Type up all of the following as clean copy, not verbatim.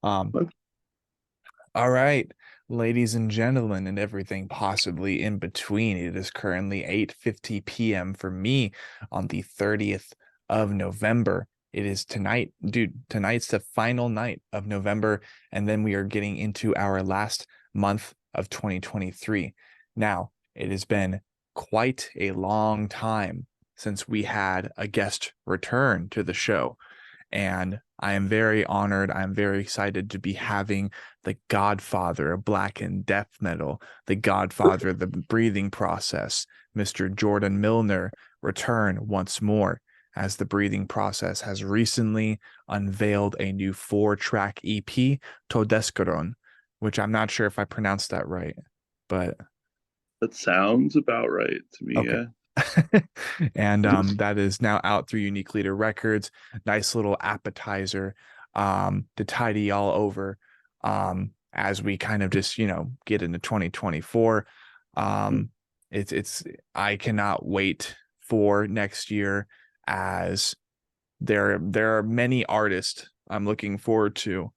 Um, all right, ladies and gentlemen, and everything possibly in between. It is currently 8:50 p.m. for me on the 30th of November. It is tonight, dude. Tonight's the final night of November, and then we are getting into our last month of 2023. Now, it has been quite a long time since we had a guest return to the show. And I am very honored. I'm very excited to be having the Godfather of Black and Death Metal, the Godfather of the Breathing Process, Mr. Jordan Milner, return once more, as the Breathing Process has recently unveiled a new 4-track EP, Todeskrone, which I'm not sure if I pronounced that right, but That sounds about right to me, okay. yeah. And that is now out through Unique Leader Records. Nice little appetizer to tidy all over as we kind of just, get into 2024. Um, it's I cannot wait for next year, as there are many artists I'm looking forward to.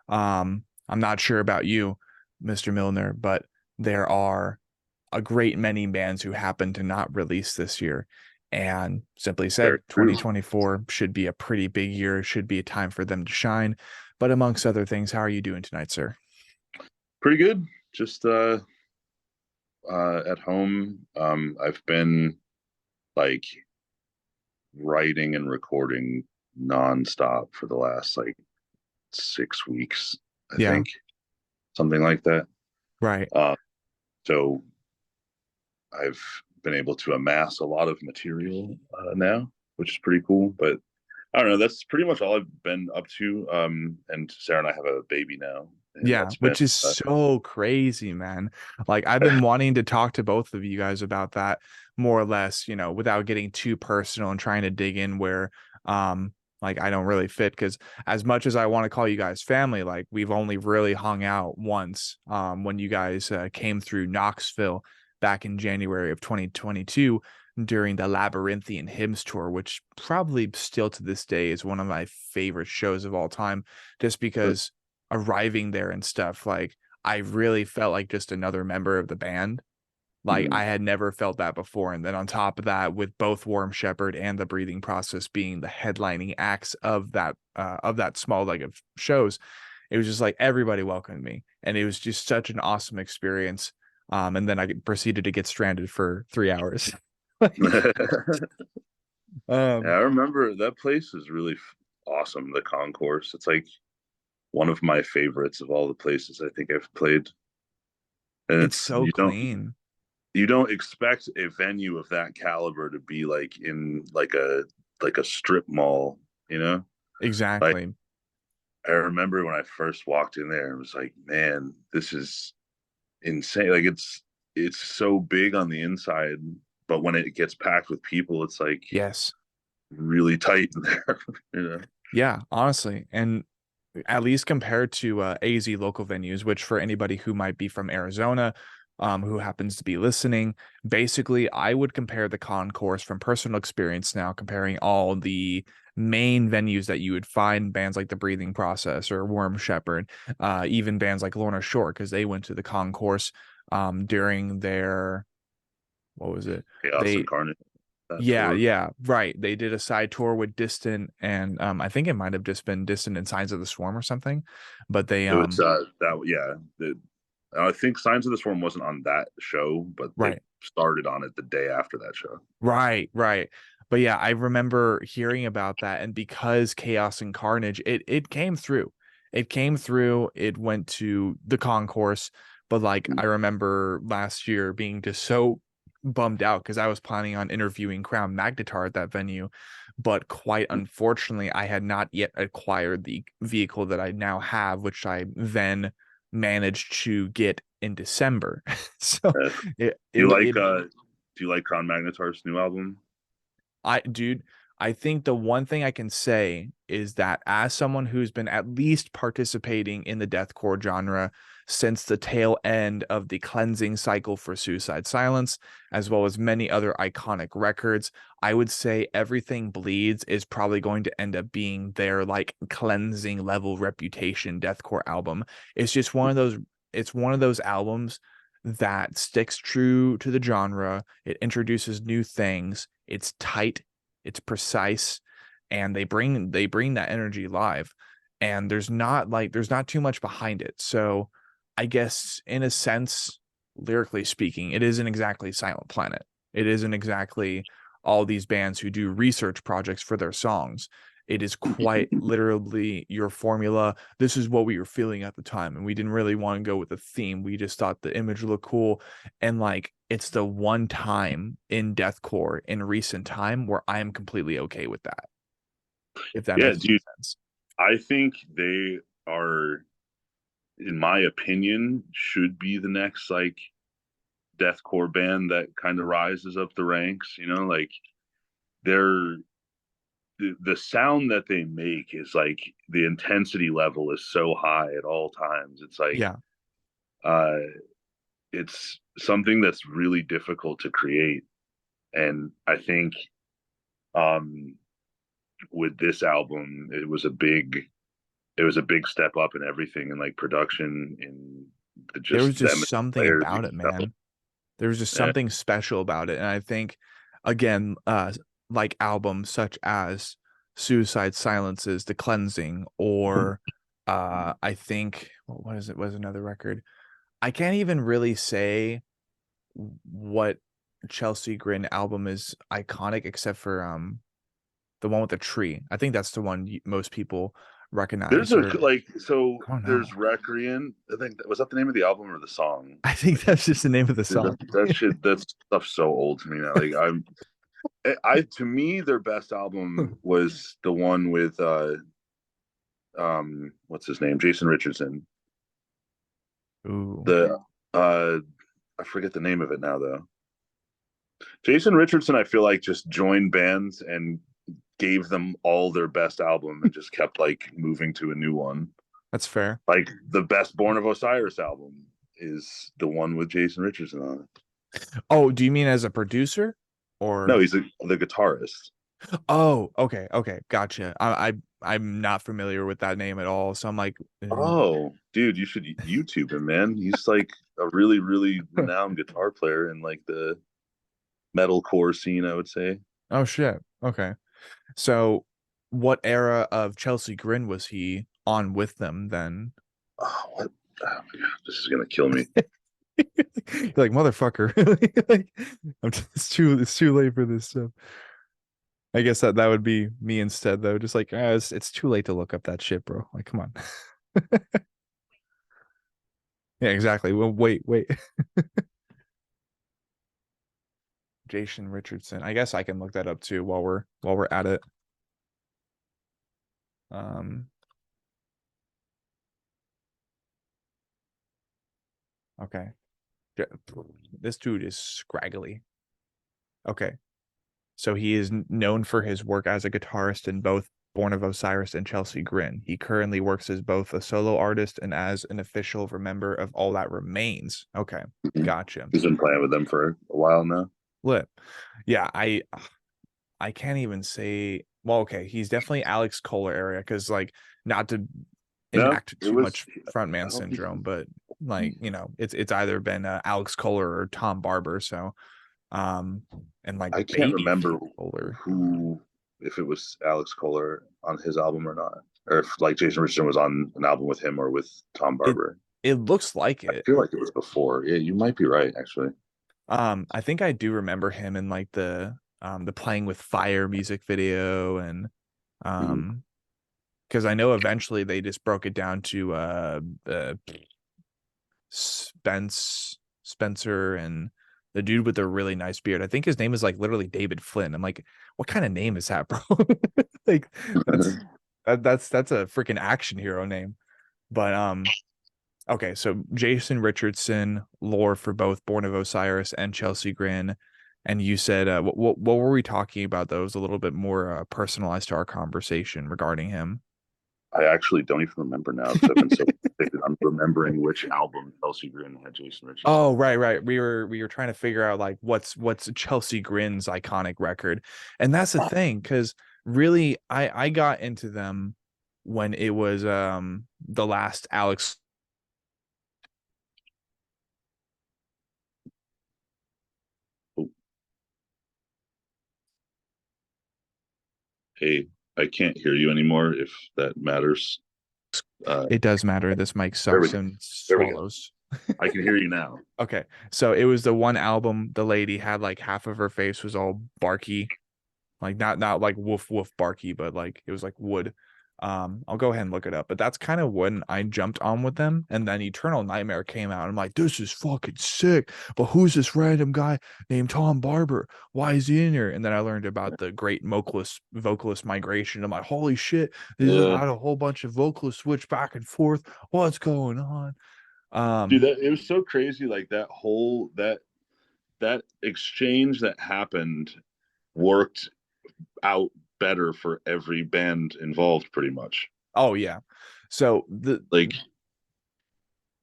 I'm not sure about you, Mr. Milner, but there are a great many bands who happen to not release this year. And simply Very said, true. 2024 should be a pretty big year, should be a time for them to shine. But amongst other things, how are you doing tonight, sir? Pretty good. Just at home. I've been like writing and recording nonstop for the last like 6 weeks, I Yeah, think, something like that. right. Uh, so I've been able to amass a lot of material now, which is pretty cool. But I don't know. That's pretty much all I've been up to. And Sarah and I have a baby now, and Yeah, that's been which is so crazy, man. Like, I've been wanting to talk to both of you guys about that more or less, without getting too personal and trying to dig in where like I don't really fit, because as much as I want to call you guys family, like we've only really hung out once when you guys came through Knoxville back in January of 2022 during the Labyrinthian Hymns tour, which probably still to this day is one of my favorite shows of all time, just because arriving there and stuff, like I really felt like just another member of the band. Like I had never felt that before. And then on top of that, with both Warm Shepherd and the Breathing Process being the headlining acts of that small leg of shows, it was just like everybody welcomed me. And it was just such an awesome experience. And then I proceeded to get stranded for 3 hours. Yeah, um, I remember that place is really awesome. The concourse. It's like one of my favorites of all the places I think I've played. And it's it's so clean. you don't expect a venue of that caliber to be like in like a strip mall, you know? Like Exactly. I remember when I first walked in there, it was like, man, this is insane. Like it's so big on the inside, but when it gets packed with people, it's like Yes. really tight in there, you know? Yeah, honestly. And at least compared to AZ local venues, which for anybody who might be from Arizona, who happens to be listening, basically I would compare the concourse from personal experience now, comparing all the main venues that you would find bands like The Breathing Process or Worm Shepherd, even bands like Lorna Shore, because they went to the concourse during their, what was it? Chaos They incarnate, that yeah, tour. yeah, right. They did a side tour with Distant, and I think it might have just been Distant and Signs of the Swarm or something. But they It was that yeah. I think Signs of the Swarm wasn't on that show, but they right, started on it the day after that show. right. But yeah, I remember hearing about that, and because Chaos and Carnage, it came through. It came through, it went to the concourse, but like I remember last year being just so bummed out because I was planning on interviewing Crown Magnetar at that venue, but quite unfortunately, I had not yet acquired the vehicle that I now have, which I then managed to get in December. So Uh, it do it you it like Crown Magnetar's new album? dude, I think the one thing I can say is that as someone who's been at least participating in the deathcore genre since the tail end of the cleansing cycle for Suicide Silence, as well as many other iconic records, I would say Everything Bleeds is probably going to end up being their like cleansing level reputation deathcore album. It's just one of those albums that sticks true to the genre. It introduces new things. It's tight, it's precise, and they bring that energy live. And there's not too much behind it. So I guess in a sense, lyrically speaking, it isn't exactly Silent Planet. It isn't exactly all these bands who do research projects for their songs. It is quite literally your formula. This is what we were feeling at the time, and we didn't really want to go with the theme. We just thought the image looked cool, and like it's the one time in deathcore in recent time where I am completely okay with that. If that Yeah, makes dude, sense. I think they are, in my opinion, should be the next like deathcore band that kind of rises up the ranks. You know, like they're the sound that they make is like the intensity level is so high at all times. It's like Yeah, uh it's something that's really difficult to create. And I think um with this album it was a big step up in everything, in like production, in there just was them just as something players. about it, man. There was just Yeah. something special about it, and I think, again, like albums such as Suicide Silences, The Cleansing, or I think what is it? Was another record? I can't even really say what Chelsea Grin album is iconic except for the one with the tree. I think that's the one most people There's recognize. a Or like so I don't there's know. Requiem. I think was that the name of the album or the song? I think that's just the name of the Dude, song. that shit, that stuff's so old to me now. Like I to me their best album was the one with what's his name, Jason Richardson. Ooh, The I forget the name of it now though. Jason Richardson, I feel like just joined bands and gave them all their best album and just kept like moving to a new one. that's fair. Like the best Born of Osiris album is the one with Jason Richardson on it. Oh, do you mean as a producer No, or? he's the guitarist. Oh, okay, okay, gotcha. I'm not familiar with that name at all, so I'm like, Oh, dude, you should YouTube him, man. He's like a really, really renowned guitar player in like the metalcore scene, I would say. oh shit. Okay, so what era of Chelsea Grin was he on with them then? Oh, what? Oh my god, this is gonna kill me. You're like motherfucker. Like, it's too late for this stuff. I guess that would be me instead though. Just like it's too late to look up that shit, bro. Like, come on. Yeah, exactly. Well, wait. Jason Richardson. I guess I can look that up too while we're at it. Um, okay. This dude is scraggly. Okay. So he is known for his work as a guitarist in both Born of Osiris and Chelsea Grin. He currently works as both a solo artist and as an official member of All That Remains. Okay. Gotcha. He's been playing with them for a while now. Lit. Yeah, I can't even say. Well, okay, he's definitely Alex Kohler area because like not to No, enact it too was. much frontman I don't think. syndrome, but like it's either been Alex Kohler or Tom Barber. So um and like I can't Baby remember Kohler. who, if it was Alex Kohler on his album or not, or if like Jason Richardson was on an album with him or with Tom It Barber. it looks like I it. feel like it was before. Yeah, you might be right, actually. I think I do remember him in like the Playing with Fire music video and Mhm. um because I know eventually they just broke it down to Spencer and the dude with the really nice beard. I think his name is like literally David Flynn. I'm like, what kind of name is that, bro? Like that's that's a freaking action hero name. But okay, so Jason Richardson, lore for both Born of Osiris and Chelsea Grin. And you said, what were we talking about that was a little bit more personalized to our conversation regarding him? I actually don't even remember now because I've been so fixated on remembering which album Chelsea Grin had Jason Richards Oh, on. right, right. We were trying to figure out like what's Chelsea Grin's iconic record. And that's the thing, because really I got into them when it was the last Alex. Oh, hey, I can't hear you anymore if that matters. It does matter. This mic There we sucks go. and There we go. swallows. I can hear you now. Okay. So it was the one album the lady had like half of her face was all barky, like not like woof woof barky, but like it was like wood. I'll go ahead and look it up, but that's kind of when I jumped on with them. And then Eternal Nightmare came out. I'm like, this is fucking sick. But who's this random guy named Tom Barber? Why is he in here? And then I learned about the great vocalist migration. I'm like, holy shit, they just Yeah, had a whole bunch of vocalists switch back and forth. What's going on? dude, Um, that it was so crazy. Like that exchange that happened worked out better for every band involved, pretty much. oh yeah. So the Like,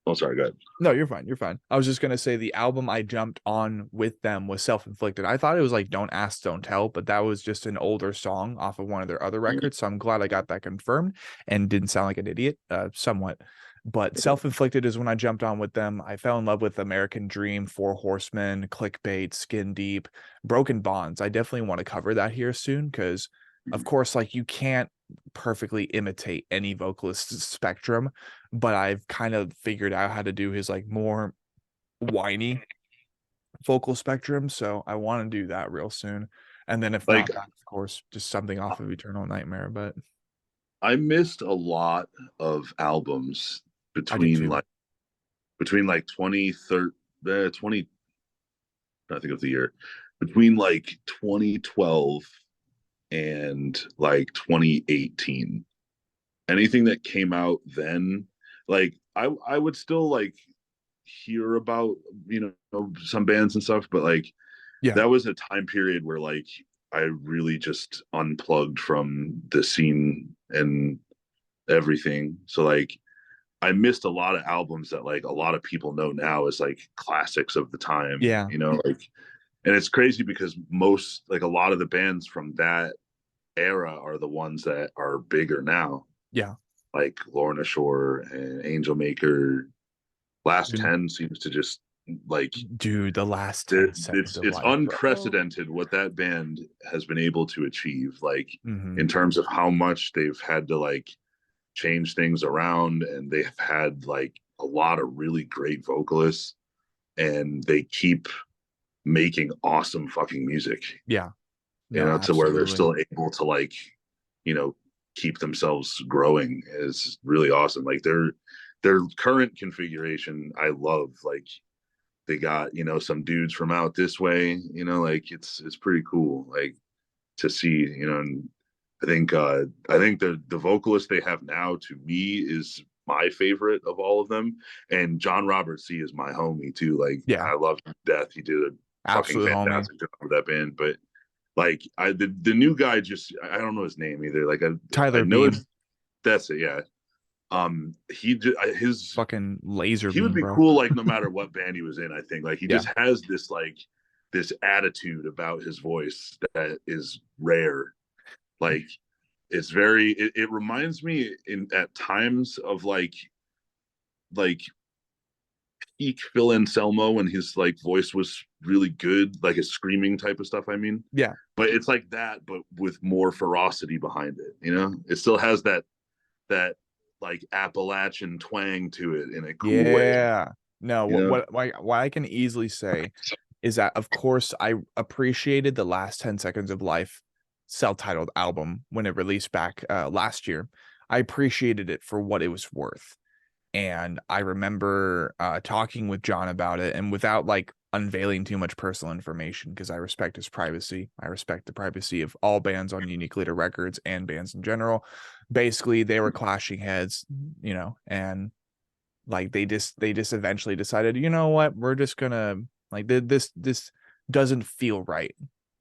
oh, sorry, go ahead. No, you're fine. You're fine. I was just gonna say the album I jumped on with them was Self-Inflicted. I thought it was like Don't Ask, Don't Tell, but that was just an older song off of one of their other records. So I'm glad I got that confirmed and didn't sound like an idiot, somewhat. But Self-Inflicted is when I jumped on with them. I fell in love with American Dream, Four Horsemen, Clickbait, Skin Deep, Broken Bonds. I definitely want to cover that here soon because, of course, like you can't perfectly imitate any vocalist spectrum, but I've kind of figured out how to do his like more whiny vocal spectrum. So I want to do that real soon. And then if Like, not that, of course, just something off of Eternal Nightmare. But I missed a lot of albums I did between too. like 20, I think of the year, between like 2012 and like 2018. Anything that came out then, like I would still like hear about, some bands and stuff, but like Yeah. that was a time period where like I really just unplugged from the scene and everything. So like I missed a lot of albums that like a lot of people know now as like classics of the time, Yeah. like, and it's crazy because most like a lot of the bands from that era are the ones that are bigger now, Yeah. like Lorna Shore and Angel Maker. Last Dude, 10 seems to just like dude, the last 10 seconds of it's life, bro. unprecedented what that band has been able to achieve, like Hmm. in terms of how much they've had to like change things around, and they've had like a lot of really great vocalists, and they keep making awesome fucking music, Yeah. No, to where they're absolutely. still able to like, you know, keep themselves growing is really awesome. Like their current configuration, I love. Like they got, some dudes from out this way, like it's pretty cool, like to see, and I think the vocalist they have now to me is my favorite of all of them. And John Robert C is my homie too. Like Yeah. I love him to death. He did a fucking Absolute homie. fantastic job with that band. But like the new guy, just I don't know his name either. Like I Tyler know Beam. it's that's it, yeah. His Fucking laser he would beam, be bro. cool like no matter what band he was in. I think like he Yeah. just has this like this attitude about his voice that is rare. Like it reminds me in at times of like peak Phil Anselmo when his like voice was really good, like his screaming type of stuff, I mean. Yeah. But it's like that but with more ferocity behind it, it still has that like Appalachian twang to it in a cool way, Yeah. No, you know. what I can easily say is that of course I appreciated the last 10 seconds of life self-titled album when it released back last year. I appreciated it for what it was worth. And I remember talking with John about it, and without like unveiling too much personal information because I respect his privacy. I respect the privacy of all bands on Unique Leader Records and bands in general. Basically, they were clashing heads, and like they just eventually decided, you know what, we're just gonna like this doesn't feel right.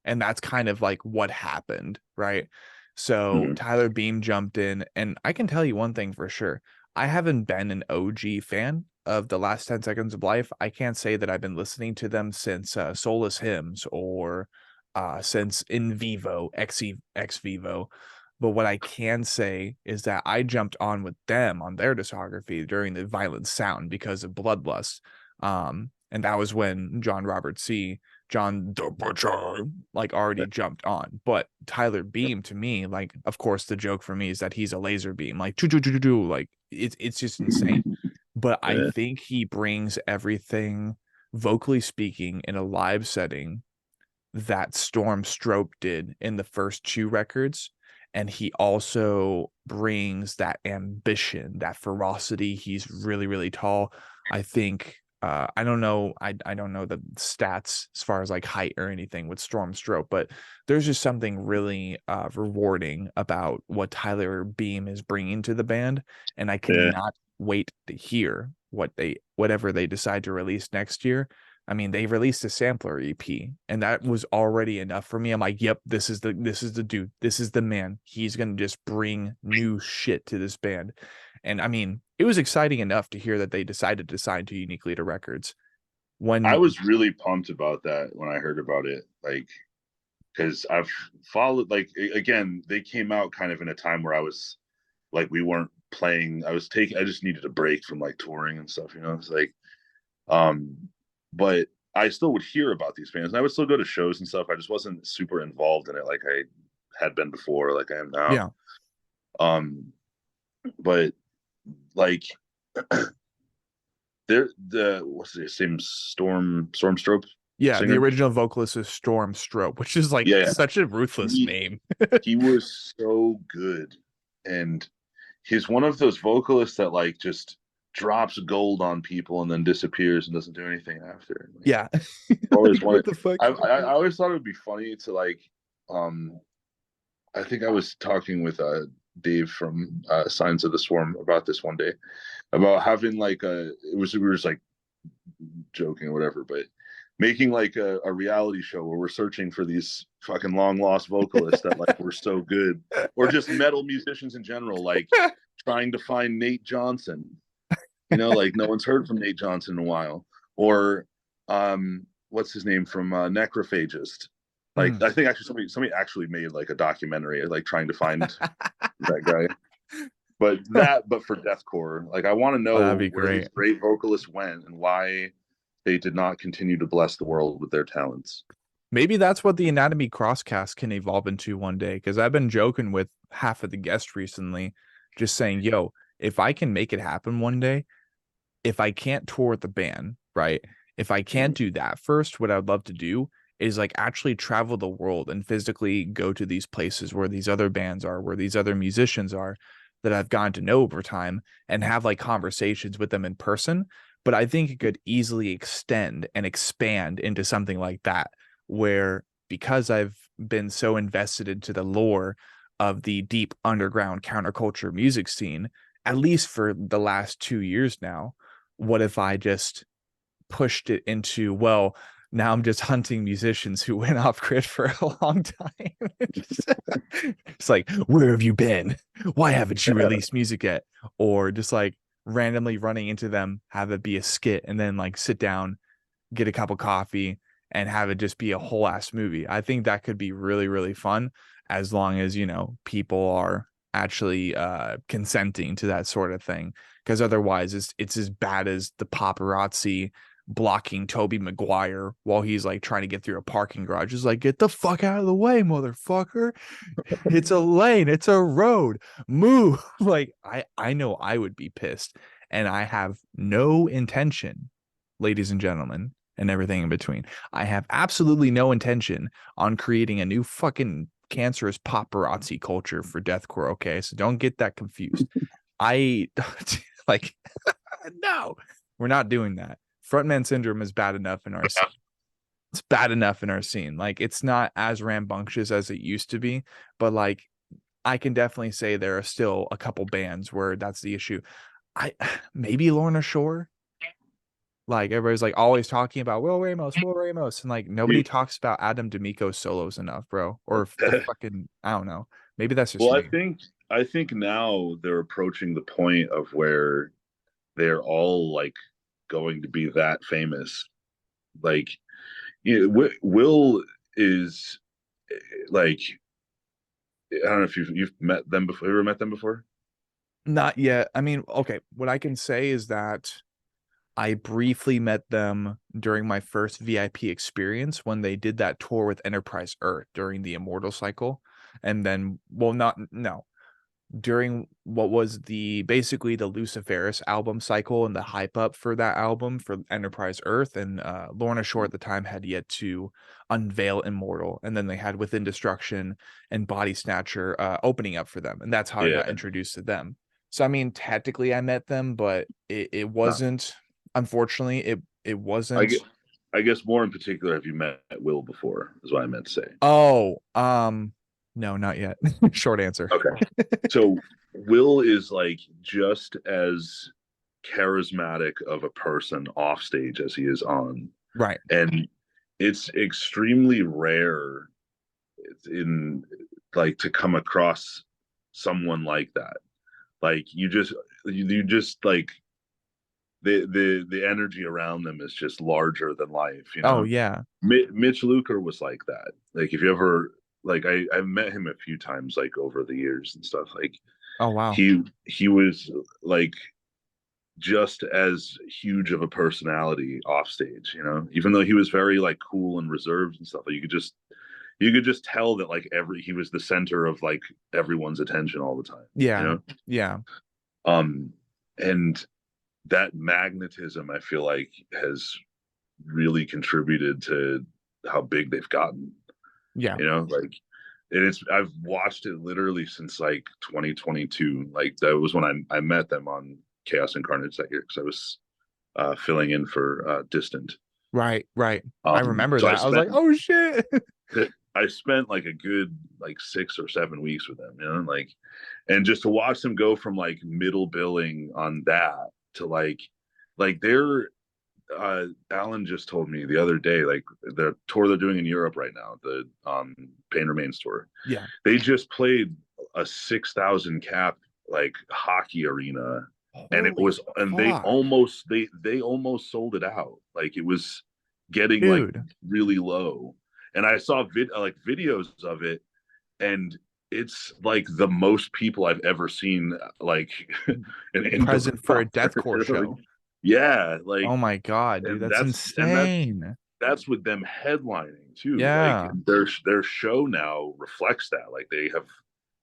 And that's kind of like what happened, right? So Mhm. Tyler Beam jumped in, and I can tell you one thing for sure. I haven't been an OG fan of the last 10 seconds of life. I can't say that I've been listening to them since Soulless Hymns or since In Vivo, Ex Vivo. But what I can say is that I jumped on with them on their discography during the Violent Sound because of Bloodlust. And that was when John the Butcher, like already jumped on. But Tyler Beam to me, like, of course, the joke for me is that he's a laser beam, like, like it's just insane. But I Yeah. think he brings everything, vocally speaking, in a live setting that Storm Strope did in the first two records. And he also brings that ambition, that ferocity. He's really, really tall. I think I don't know, I don't know the stats as far as like height or anything with Storm Strope, but there's just something really rewarding about what Tyler Beam is bringing to the band, and I Yeah. cannot wait to hear whatever they decide to release next year. I mean, they released a sampler EP, and that was already enough for me. I'm like, yep, this is the dude. This is the man. He's gonna just bring new shit to this band. And I mean, it was exciting enough to hear that they decided to sign to Unique Leader Records. I When was really pumped about that when I heard about it. Like, because I've followed, like, again, they came out kind of in a time where I was like, we weren't playing. I just needed a break from like touring and stuff, you know? It's like, um, but I still would hear about these bands and I would still go to shows and stuff. I just wasn't super involved in it like I had been before, like I am now. yeah, Um, but like, they're the what's the same Stormstroke yeah, the singer? original vocalist is Storm Strope, which is like Yeah, such a ruthless he name. he was so good, and he's one of those vocalists that like just drops gold on people and then disappears and doesn't do anything after. Like, Yeah. always Like what wanted. the fuck? I always thought it would be funny to like. Um, I think I was talking with Dave from Signs of the Swarm about this one day about having like a. It was we were just like joking or whatever, but making like a reality show where we're searching for these fucking long lost vocalists that like were so good, or just metal musicians in general, like trying to find Nate Johnson. You know, like no one's heard from Nate Johnson in a while, or what's his name from Necrophagist. Like Mm. I think actually somebody actually made like a documentary like trying to find that guy. But for deathcore, like I want to Oh, that'd know be where these great. great vocalists went and why they did not continue to bless the world with their talents. Maybe that's what the Anatomy Crosscast can evolve into one day. Because I've been joking with half of the guests recently, just saying, yo, if I can make it happen one day, if I can't tour with the band, right? If I can't do that first, what I'd love to do is like actually travel the world and physically go to these places where these other bands are, where these other musicians are that I've gotten to know over time and have like conversations with them in person. But I think it could easily extend and expand into something like that, where because I've been so invested into the lore of the deep underground counterculture music scene, at least for the last 2 years now, what if I just pushed it into, well, now I'm just hunting musicians who went off grid for a long time. It's like, where have you been? Why haven't you released music yet? Or just like randomly running into them, have it be a skit, and then like sit down, get a cup of coffee, and have it just be a whole ass movie. I think that could be really, really fun as long as, people are actually consenting to that sort of thing. Because otherwise it's as bad as the paparazzi blocking Toby Maguire while he's like trying to get through a parking garage. It's like, get the fuck out of the way, motherfucker. It's a lane, it's a road. Move. Like I know I would be pissed. And I have no intention, ladies and gentlemen, and everything in between. I have absolutely no intention on creating a new fucking cancerous paparazzi culture for deathcore. Okay, so don't get that confused. I like no, we're not doing that. Frontman syndrome is bad enough in our scene. It's bad enough in our scene. Like it's not as rambunctious as it used to be, but like I can definitely say there are still a couple bands where that's the issue. I maybe Lorna Shore, Like everybody's like always talking about Will Ramos, and like nobody You- talks about Adam D'Amico's solos enough, bro. Or the fucking I don't know. Maybe that's just well, me. I think now they're approaching the point of where they're all like going to be that famous. Like, Will is like, I don't know if you've met them before. You ever met them before? Not yet. I mean, okay, what I can say is that I briefly met them during my first VIP experience when they did that tour with Enterprise Earth during the Immortal cycle. And then, well, not, no, during what was the basically the Luciferus album cycle and the hype up for that album for Enterprise Earth. And Lorna Shore at the time had yet to unveil Immortal. And then they had Within Destruction and Body Snatcher opening up for them. And that's how I got Yeah, introduced to them. So, I mean, technically I met them, but it no. wasn't, unfortunately, it I wasn't. get. I guess more in particular, have you met Will before? Is what I meant to say. Oh, no, not yet. Short answer. Okay. So Will is like just as charismatic of a person off stage as he is on. Right. And it's extremely rare in like to come across someone like that. Like you just like the energy around them is just larger than life, you Oh, know. yeah. Mitch Luker was like that. Like if you ever like I've met him a few times like over the years and stuff. Like Oh, wow. he was like just as huge of a personality off stage, you know, even though he was very like cool and reserved and stuff. Like you could just tell that like he was the center of like everyone's attention all the time, you Yeah. know. Yeah. Um, and that magnetism, I feel like, has really contributed to how big they've gotten. Yeah. You know, like it's I've watched it literally since like 2022. Like that was when I met them on Chaos Incarnate that year because I was filling in for Distant. Right. Right. I remember So that. I was like, oh shit. I spent like a good like 6 or 7 weeks with them, you know, like, and just to watch them go from like middle billing on that to like they're Alan just told me the other day, like the tour they're doing in Europe right now, the Pain Remains tour. Yeah. They just played a 6,000 cap like hockey arena, and it Holy was, and fuck. they almost sold it out. Like it was getting like Dude. really low, and I saw like videos of it, and it's like the most people I've ever seen like an indoor Present for a deathcore concert. Like, show. yeah, like, Oh my God, dude. and That's insane. that's with them headlining too. Like Yeah. their show now reflects that. Like they have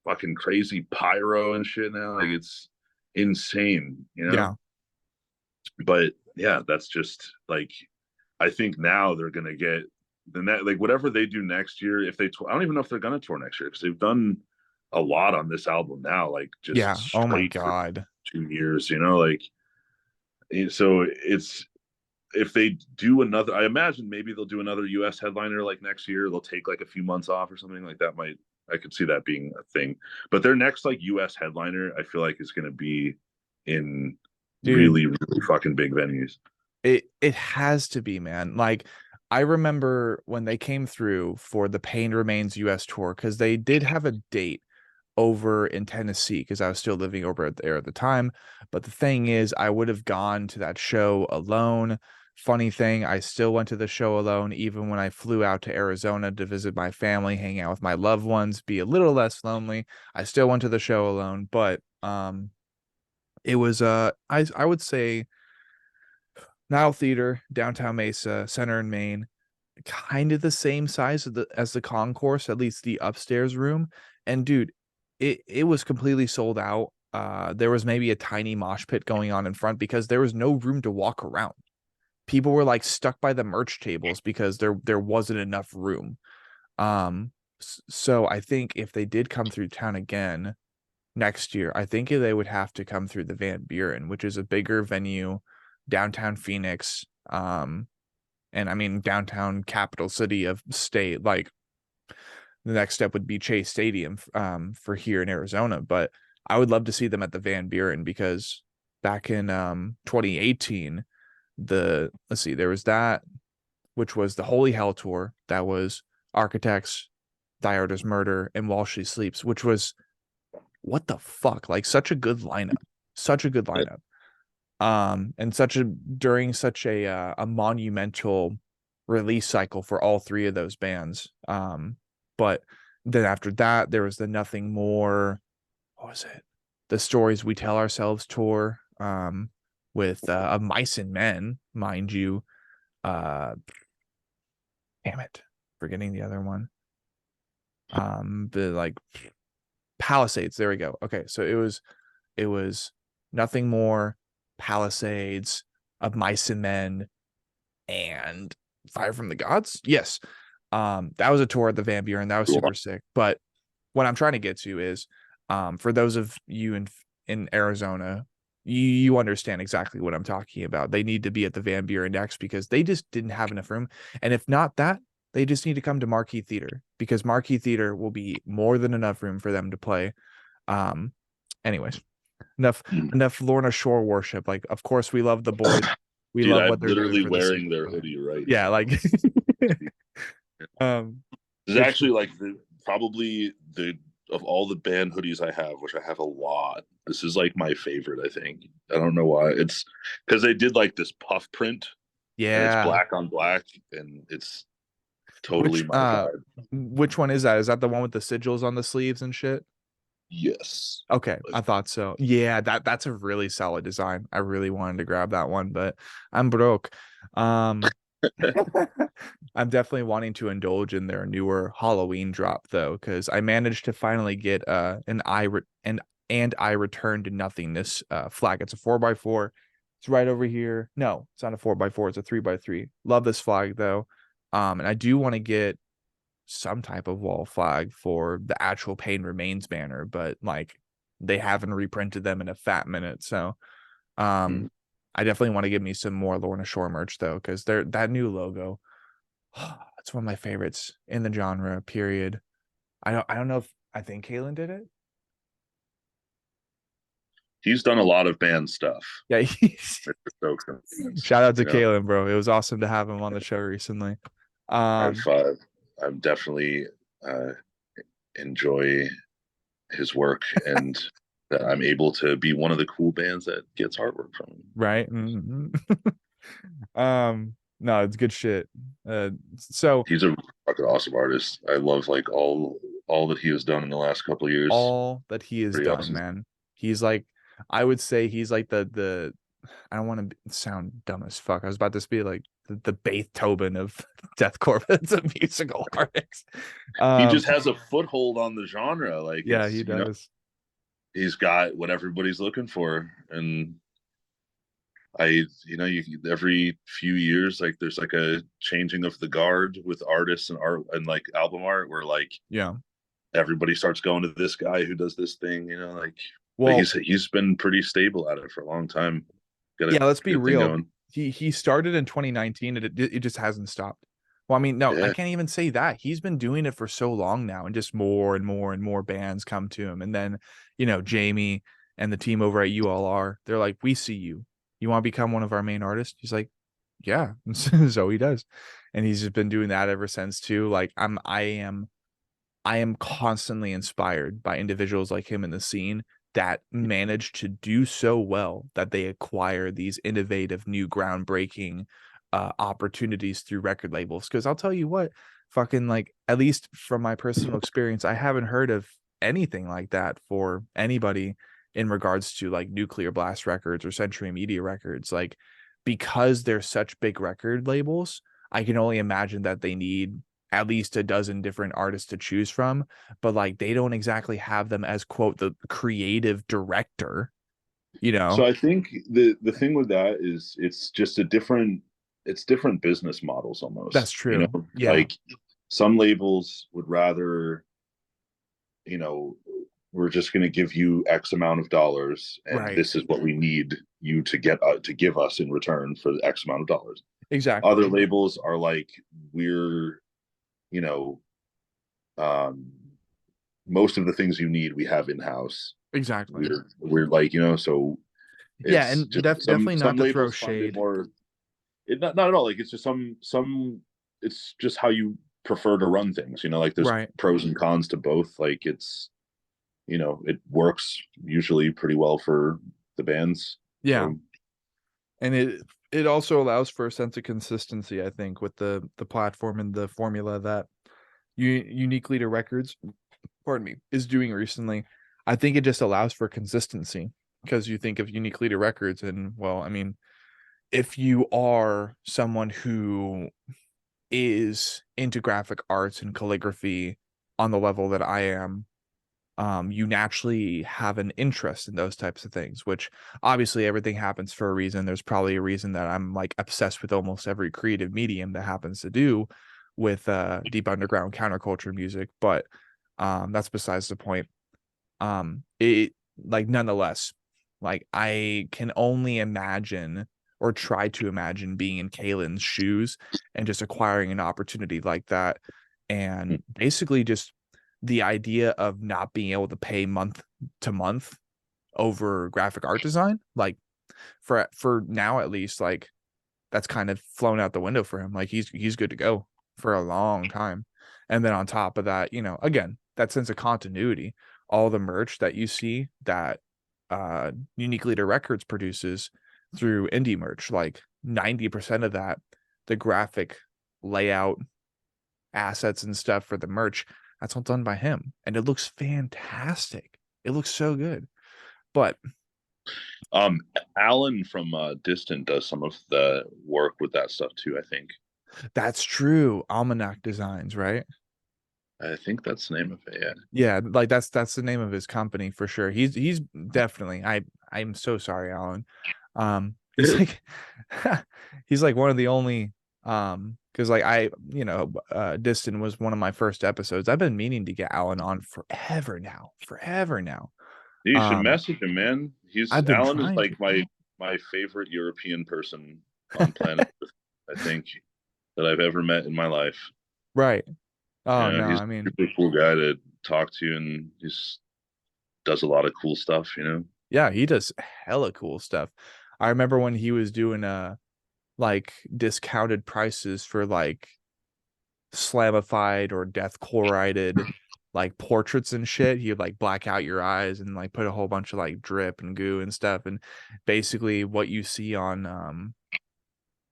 fucking crazy pyro and shit now. Like it's insane, you know. Yeah. But yeah, that's just like I think now they're gonna get the net like whatever they do next year. If they, I don't even know if they're gonna tour next year because they've done a lot on this album now. Like just Yeah. Oh my straight for God. 2 years, you know. Like so it's if they do another, I imagine maybe they'll do another US headliner like next year. They'll take like a few months off or something like that. Might, I could see that being a thing. But their next like US headliner, I feel like is going to be in Dude, really fucking big venues. it has to be, man. Like I remember when they came through for the Pain Remains US tour, because they did have a date over in Tennessee because I was still living over there at the time. But the thing is, I would have gone to that show alone. Funny thing, I still went to the show alone, even when I flew out to Arizona to visit my family, hang out with my loved ones, be a little less lonely. I still went to the show alone, but it was I would say Nile Theater, downtown Mesa, Center in Maine, kind of the same size as the concourse, at least the upstairs room. And dude, it was completely sold out. There was maybe a tiny mosh pit going on in front because there was no room to walk around. People were like stuck by the merch tables because there wasn't enough room. So I think if they did come through town again next year, I think they would have to come through the Van Buren, which is a bigger venue, downtown Phoenix. And I mean downtown capital city of state. Like the next step would be Chase Stadium for here in Arizona. But I would love to see them at the Van Buren because back in 2018 let's see, there was that, which was the Holy Hell tour. That was Architects, Dioda's Murder, and While She Sleeps, which was what the fuck? Like such a good lineup. Such a good Yeah. lineup. And such a during such a monumental release cycle for all three of those bands. But then after that, there was the Nothing More. What was it? The Stories We Tell Ourselves tour. With of Mice and Men, mind you. Uh, damn it, forgetting the other one. The like Palisades. There we go. Okay, so it was Nothing More, Palisades, of Mice and Men, and Fire from the Gods. Yes. That was a tour at the Van Buren. That was super sick. But what I'm trying to get to is, for those of you in Arizona, you understand exactly what I'm talking about. They need to be at the Van Buren next because they just didn't have enough room. And if not that, they just need to come to Marquee Theater because Marquee Theater will be more than enough room for them to play. Um, anyways, enough Mm. enough Lorna Shore worship. Like, of course, we love the boys. We Dude, love I'm what they're doing literally for the wearing scene. their hoodie right Yeah, now. like um It's good shit. actually like probably the of all the band hoodies I have, which I have a lot. This is like my favorite. I think I don't know why. It's because they did like this puff print, and it's Yeah. black on black, and it's totally Which my uh vibe. which one is that? Is that the one with the sigils on the sleeves and shit? Yes. Okay, Like, I thought so. Yeah, that's a really solid design. I really wanted to grab that one, but I'm broke. Um I'm definitely wanting to indulge in their newer Halloween drop though, because I managed to finally get and I Return to Nothingness flag. It's a 4x4. It's right over here. No, it's not a 4x4, it's a 3x3. Love this flag though. And I do want to get some type of wall flag for the actual Pain Remains banner, but like they haven't reprinted them in a fat minute. So mm. I definitely want to give me some more Lorna Shore merch though, because they're that new logo. It's one of my favorites in the genre, period. I don't know if I think Kalen did it. He's done a lot of band stuff. Yeah, Mr. Stokes, shout out to you know, Kalen, bro. It was awesome to have him on the show recently. I've Um, I'm definitely uh, enjoy his work and that I'm able to be one of the cool bands that gets artwork from him. right. No, it's good shit. So He's a fucking awesome artist. I love like all that he has done in the last couple of years. all that he has Pretty done, awesome. man. He's like, I would say he's like the I don't want to sound dumb as fuck. I was about to be like the Beethoven of deathcore, but it's a musical artist. He just Um, has a foothold on the genre. Like yeah, it's he does. he's got what everybody's looking for, and you every few years like there's like a changing of the guard with artists and art and like album art where like Yeah. everybody starts going to this guy who does this thing, like but Well, he's been pretty stable at it for a long time. Got a yeah, let's be good thing real. going. He started in 2019 and it just hasn't stopped. Well, I mean, no, I Yeah. can't even say that. He's been doing it for so long now, and just more and more and more bands come to him. And then, Jamie and the team over at ULR, they're like, "We see you. You want to become one of our main artists?" He's like, "Yeah." So he does. And he's just been doing that ever since too. Like I am constantly inspired by individuals like him in the scene that manage to do so well that they acquire these innovative, new, groundbreaking opportunities through record labels. Because I'll tell you what, fucking like, at least from my personal experience, I haven't heard of anything like that for anybody in regards to like Nuclear Blast Records or Century Media Records. Like, because they're such big record labels, I can only imagine that they need at least a dozen different artists to choose from, but like they don't exactly have them as quote the creative director, you So know. I think the thing with that is it's just it's different business models That's almost, true. Yeah, like some labels would rather, you know, we're just going to give you X amount of dollars, and right. this is what we need you to give us in return for the X amount of dollars. Exactly. Other labels are like, we're, you know, um, most of the things you need we have in house. Exactly. We're like, so Yeah, it's and just definitely some not to throw labels find it shade. more. not at all. Like it's just it's just how you prefer to run things. Like there's Right. pros and cons to both. Like it works usually pretty well for the bands. Yeah. So And it also allows for a sense of consistency, I think, with the platform and the formula that Unique Leader Records, pardon me, is doing recently. I think it just allows for consistency because you think of Unique Leader Records and, well, I mean, if you are someone who is into graphic arts and calligraphy on the level that I am, you naturally have an interest in those types of things, which obviously everything happens for a reason. There's probably a reason that I'm like obsessed with almost every creative medium that happens to do with deep underground counterculture music, but that's besides the point. It like nonetheless, like I can only imagine or try to imagine being in Kalen's shoes and just acquiring an opportunity like that. And basically just the idea of not being able to pay month to month over graphic art design, like for now at least, like that's kind of flown out the window for him. Like he's good to go for a long time. And then on top of that, again, that sense of continuity, all the merch that you see that Unique Leader Records produces through indie merch, like 90% of that, the graphic layout, assets and stuff for the merch, that's all done by him. And it looks fantastic. It looks so good. But um Alan from Distant does some of the work with that stuff too, I think. that's true. Almanac Designs, right? I think that's the name of it, yeah. Yeah, like that's the name of his company for sure. He's definitely I'm so sorry, Alan. He's like he's like one of the only because like Distant was one of my first episodes. I've been meaning to get Alan on forever now. Forever now. You should Um message him, man. He's I've been Alan is trying like to. my favorite European person on planet Earth, I think, that I've ever met in my life. Right. Oh no, He's I a mean, super cool guy to talk to, and he's does a lot of cool stuff. yeah, he does hella cool stuff. I remember when he was doing like discounted prices for like slamified or death chlorided like portraits and shit. He'd like black out your eyes and like put a whole bunch of like drip and goo and stuff. And basically what you see on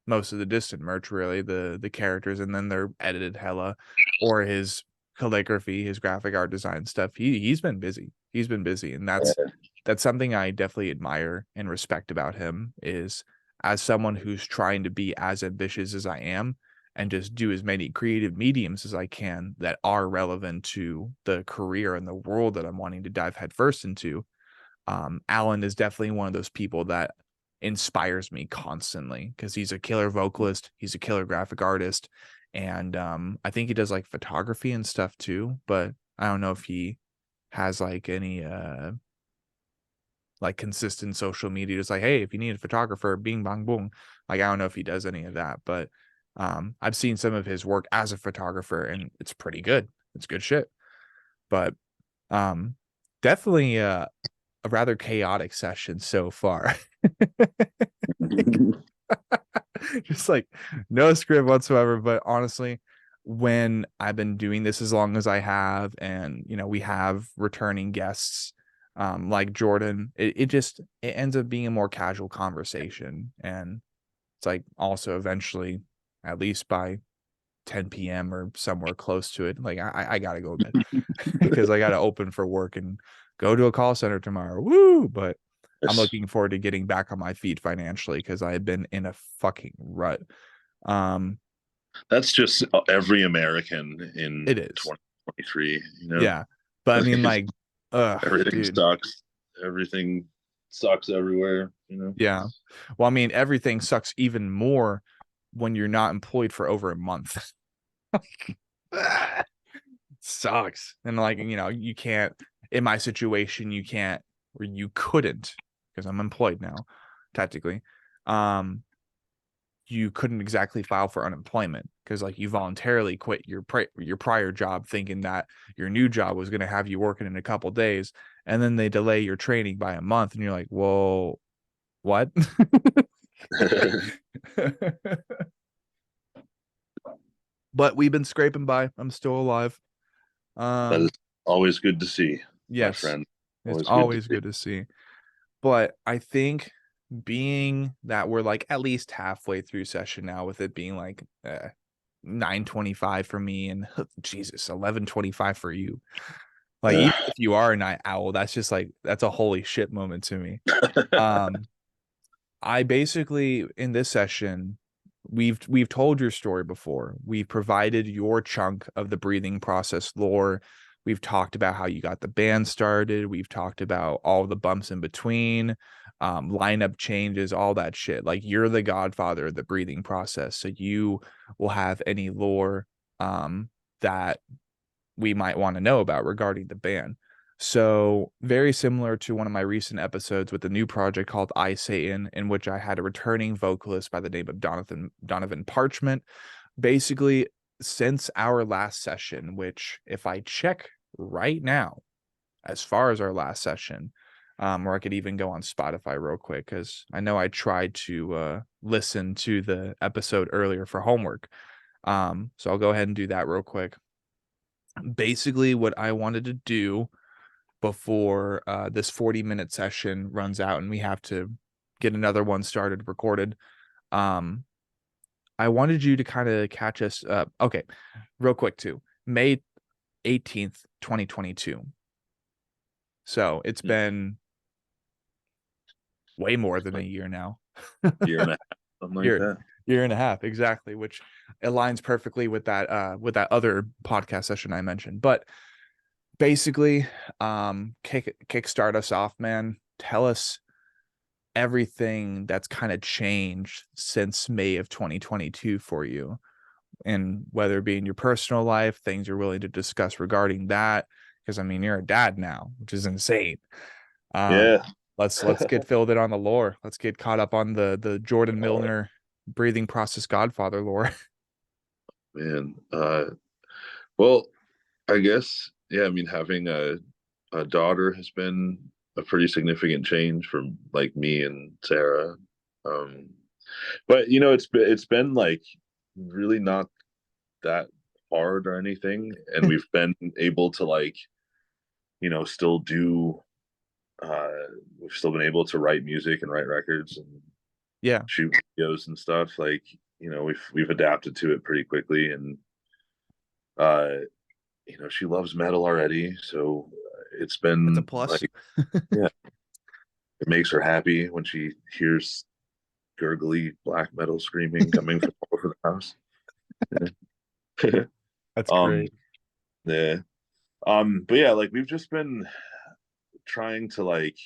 most of the Distant merch, really, the characters, and then they're edited hella, or his calligraphy, his graphic art design stuff. He's been busy. He's been busy. And that's something I definitely admire and respect about him, is as someone who's trying to be as ambitious as I am and just do as many creative mediums as I can that are relevant to the career and the world that I'm wanting to dive headfirst into. Alan is definitely one of those people that inspires me constantly because he's a killer vocalist, he's a killer graphic artist, and I think he does like photography and stuff too, but I don't know if he has like any like consistent social media, just like, hey, if you need a photographer, bing bang boom. Like I don't know if he does any of that, but I've seen some of his work as a photographer and it's pretty good. It's good shit. But um definitely a rather chaotic session so far. Just like no script whatsoever. But honestly, when I've been doing this as long as I have, and we have returning guests like Jordan, it ends up being a more casual conversation. And it's like also eventually, at least by 10 p.m. or somewhere close to it, like I gotta go to bed because I gotta open for work and go to a call center tomorrow. Woo! But I'm Yes. looking forward to getting back on my feet financially because I have been in a fucking rut. Um, That's just every American in it is, 2023. yeah. But I mean, Like, like, ugh, everything dude, sucks. Everything sucks everywhere. yeah. Well, I mean, everything sucks even more when you're not employed for over a month. Sucks. And like, you can't, in my situation, you can't, or you couldn't, because I'm employed now, technically. Um, you couldn't exactly file for unemployment because like you voluntarily quit your prior job thinking that your new job was going to have you working in a couple days, and then they delay your training by a month and you're like, whoa, what? but we've been scraping by. I'm still alive. That is Um, always good to see, my yes, friend. it's Always good to always see. good to see. But I think being that we're like at least halfway through session now, with it being like 9:25 for me and Jesus 11:25 for you. Like even if you are a night owl, that's just like that's a holy shit moment to me. Um, I basically in this session, we've told your story before. We've provided your chunk of the breathing process lore. We've talked about how you got the band started. We've talked about all the bumps in between, lineup changes, all that shit. Like you're the godfather of the breathing process, so you will have any lore that we might want to know about regarding the band. So, very similar to one of my recent episodes with the new project called I Satan, in which I had a returning vocalist by the name of Donovan Parchment. Basically, since our last session, which if I check right now, as far as our last session, or I could even go on Spotify real quick because I know I tried to listen to the episode earlier for homework. So I'll go ahead and do that real quick. Basically, what I wanted to do before this 40-minute session runs out and we have to get another one started recorded. Um, I wanted you to kind of catch us up. Okay, real quick too. May 18th, 2022. So it's been way more than a Like year now. year and a half, something like year that. year and a half, exactly, which aligns perfectly with that other podcast session I mentioned. But basically, kickstart us off, man. Tell us everything that's kind of changed since May of 2022 for you, and whether it be in your personal life, things you're willing to discuss regarding that. Because I mean, you're a dad now, which is insane. Um, Yeah, let's get filled in on the lore. Let's get caught up on the Jordan Milner breathing process Godfather lore. man. Well, I guess yeah. I mean, having a daughter has been a pretty significant change for like me and Sarah. Um, but it's been like really not that hard or anything, and we've been able to like still do. Uh, we've still been able to write music and write records and Yeah, shoot videos and stuff. Like we've adapted to it pretty quickly, and uh, she loves metal already, so it's that's a been plus. like yeah, it makes her happy when she hears gurgly black metal screaming coming from all over the house. Yeah. That's um great. yeah. But yeah, like we've just been trying to like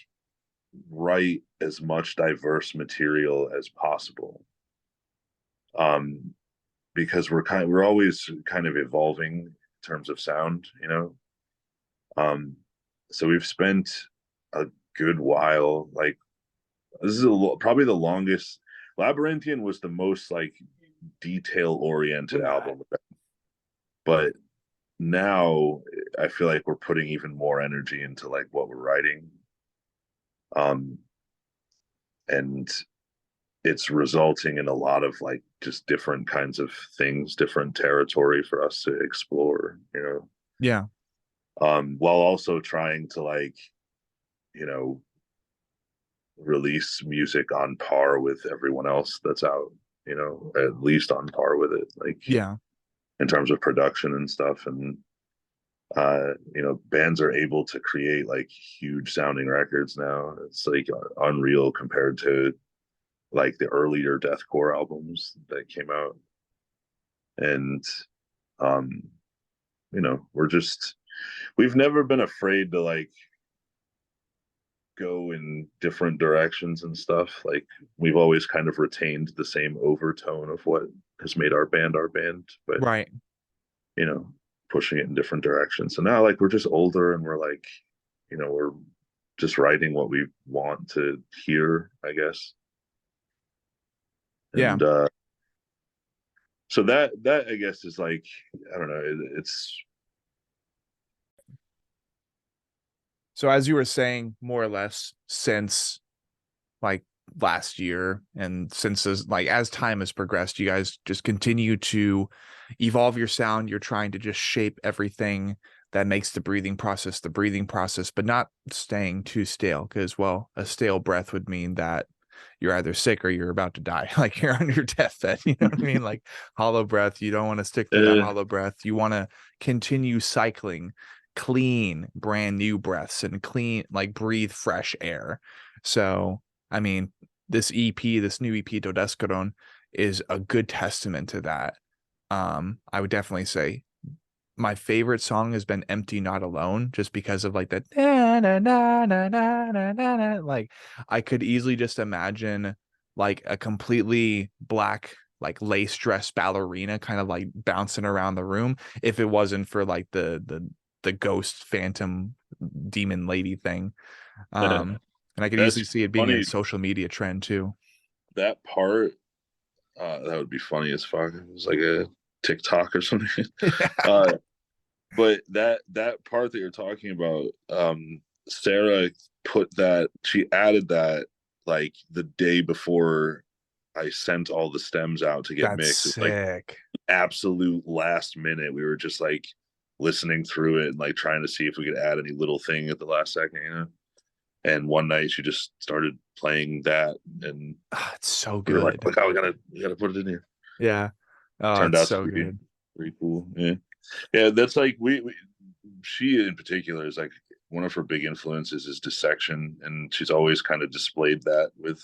write as much diverse material as possible. Um because we're always kind of evolving in terms of sound. Um so we've spent a good while like this is probably the longest. Labyrinthian was the most like detail oriented album, but now I feel like we're putting even more energy into like what we're writing. Um, and it's resulting in a lot of like just different kinds of things, different territory for us to explore. Yeah, While also trying to like, you know, release music on par with everyone else that's out, at least on par with it, like yeah, in terms of production and stuff. And bands are able to create like huge sounding records now. It's like unreal compared to like the earlier deathcore albums that came out. And um, we've never been afraid to like go in different directions and stuff. Like we've always kind of retained the same overtone of what has made our band, but right. you know, pushing it in different directions. So now like we're just older and we're like, we're just writing what we want to hear, I guess. Yeah. And so that I guess is like I don't know, it's So as you were saying, more or less, since like last year and since like as time has progressed, you guys just continue to evolve your sound. You're trying to just shape everything that makes the breathing process, but not staying too stale, because well, a stale breath would mean that you're either sick or you're about to die. Like you're on your deathbed. You know what I mean? Like hollow breath, you don't want to stick to that Uh, hollow breath. You want to continue cycling clean, brand new breaths and clean, like breathe fresh air. So, I mean, this EP, this new EP, Todeskrone, is a good testament to that. I would definitely say my favorite song has been Empty Not Alone, just because of like that na, na, na, na, na, na, na, na. Like I could easily just imagine like a completely black like lace dress ballerina kind of like bouncing around the room if it wasn't for like the ghost phantom demon lady thing. And I could easily that's see it being a funny. social media trend too. That part, that would be funny as fuck. It was like a TikTok or something. Uh, but that part that you're talking about, Sarah put that, she added that like the day before I sent all the stems out to get That's mixed. It was like sick. absolute last minute. We were just like listening through it and like trying to see if we could add any little thing at the last second, you know. And one night she just started playing that, and Ah, it's so we were like, good. "Look how we gotta put it in here." Yeah. Oh, Turned it's out to so be good. pretty cool. Yeah, yeah. That's like we she in particular is like one of her big influences is dissection, and she's always kind of displayed that with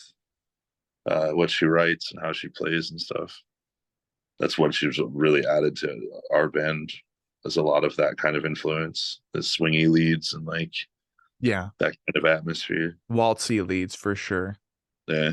what she writes and how she plays and stuff. That's what she's really added to our band. There's a lot of that kind of influence, the swingy leads and like Yeah. that kind of atmosphere. Waltzy leads for sure. Yeah,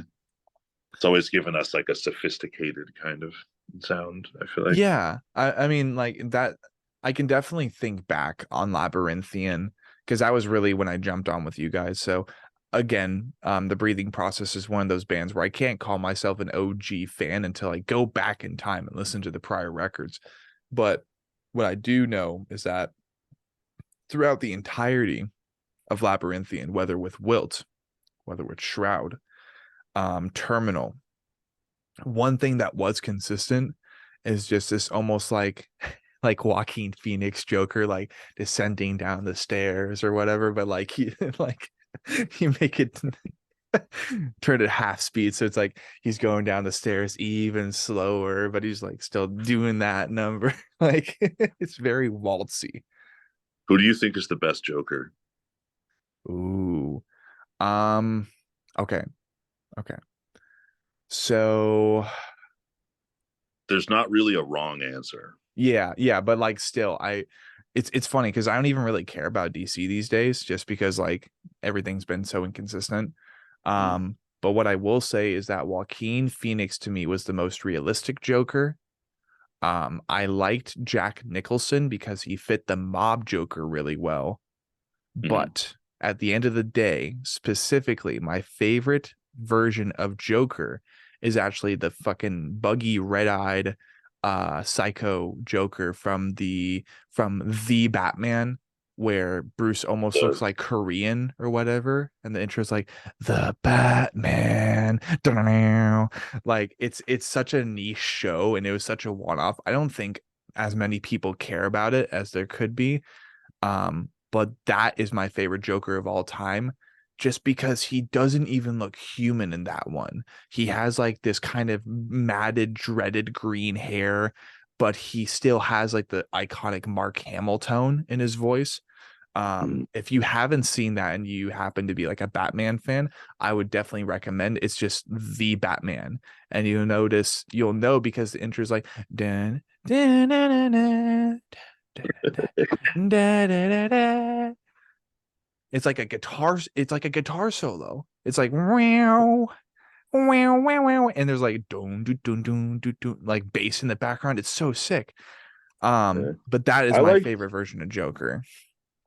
it's always given us like a sophisticated kind of sound. I feel like. Yeah. I mean like that I can definitely think back on Labyrinthian because that was really when I jumped on with you guys. So again, the breathing process is one of those bands where I can't call myself an OG fan until I go back in time and listen to the prior records. But what I do know is that throughout the entirety of Labyrinthian, whether with Wilt, whether with Shroud, Terminal, one thing that was consistent is just this almost like Joaquin Phoenix Joker like descending down the stairs or whatever, but like he like you make it turn it half speed, so it's like he's going down the stairs even slower, but he's like still doing that number. Like it's very waltzy. Who do you think is the best Joker? Ooh. Um okay. Okay. So There's not really a wrong answer. yeah, but like still, it's funny because I don't even really care about DC these days, just because like everything's been so inconsistent. Mm. But what I will say is that Joaquin Phoenix to me was the most realistic Joker. I liked Jack Nicholson because he fit the mob Joker really well. Mm-hmm. But at the end of the day, specifically, my favorite version of Joker is actually the fucking buggy red-eyed psycho Joker from the Batman, where Bruce almost looks The, like Korean or whatever, and the intro is like the Batman. Like it's such a niche show and it was such a one-off. I don't think as many people care about it as there could be. But that is my favorite Joker of all time, just because he doesn't even look human in that one. He has like this kind of matted, dreaded green hair, but he still has like the iconic Mark Hamill tone in his voice. mm, If you haven't seen that and you happen to be like a Batman fan, I would definitely recommend. It's just the Batman, and you'll know because the intro is like dun, dun, dun, dun, dun, dun, dun, dun, dun, dun. It's like a guitar solo. It's like wow, wow, wow, wow, and there's like dun, dun, dun, dun, dun, dun, like bass in the background. It's so sick. yeah. But that is I my liked favorite version of Joker.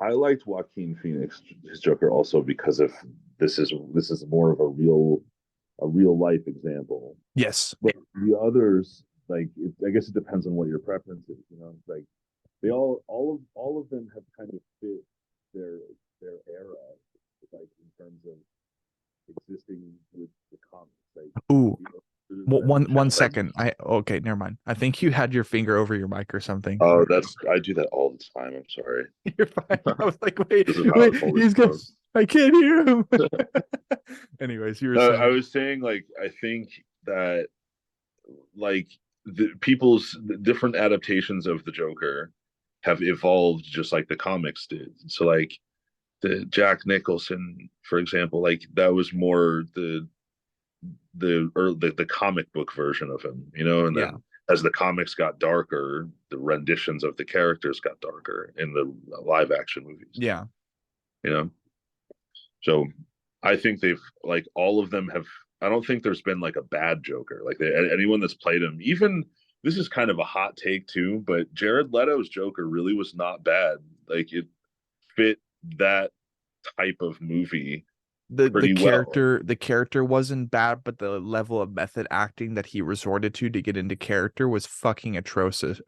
I liked Joaquin Phoenix his Joker also because of this is more of a real life example. Yes. But the others, like I guess it depends on what your preference is. You know, like they all of them have kind of fit their era, like in terms of existing with the comics. Like, Ooh, you know, one like, second. Okay, never mind. I think you had your finger over your mic or something. oh, that's I do that all the time. I'm sorry. You're fine. I was like, wait, This is how wait, it always he's good. goes. I can't hear him. Anyways, you were No, I saying, was saying like I think that like the different adaptations of the Joker have evolved just like the comics did. So like the Jack Nicholson, for example, like that was more the comic book version of him, you know, and yeah, then as the comics got darker, the renditions of the characters got darker in the live action movies, yeah. you know. So I think they've like all of them have. I don't think there's been like a bad Joker. Like anyone that's played him, even this is kind of a hot take too, but Jared Leto's Joker really was not bad. Like it fit that type of movie The pretty well. character wasn't bad, but the level of method acting that he resorted to get into character was fucking atrocious.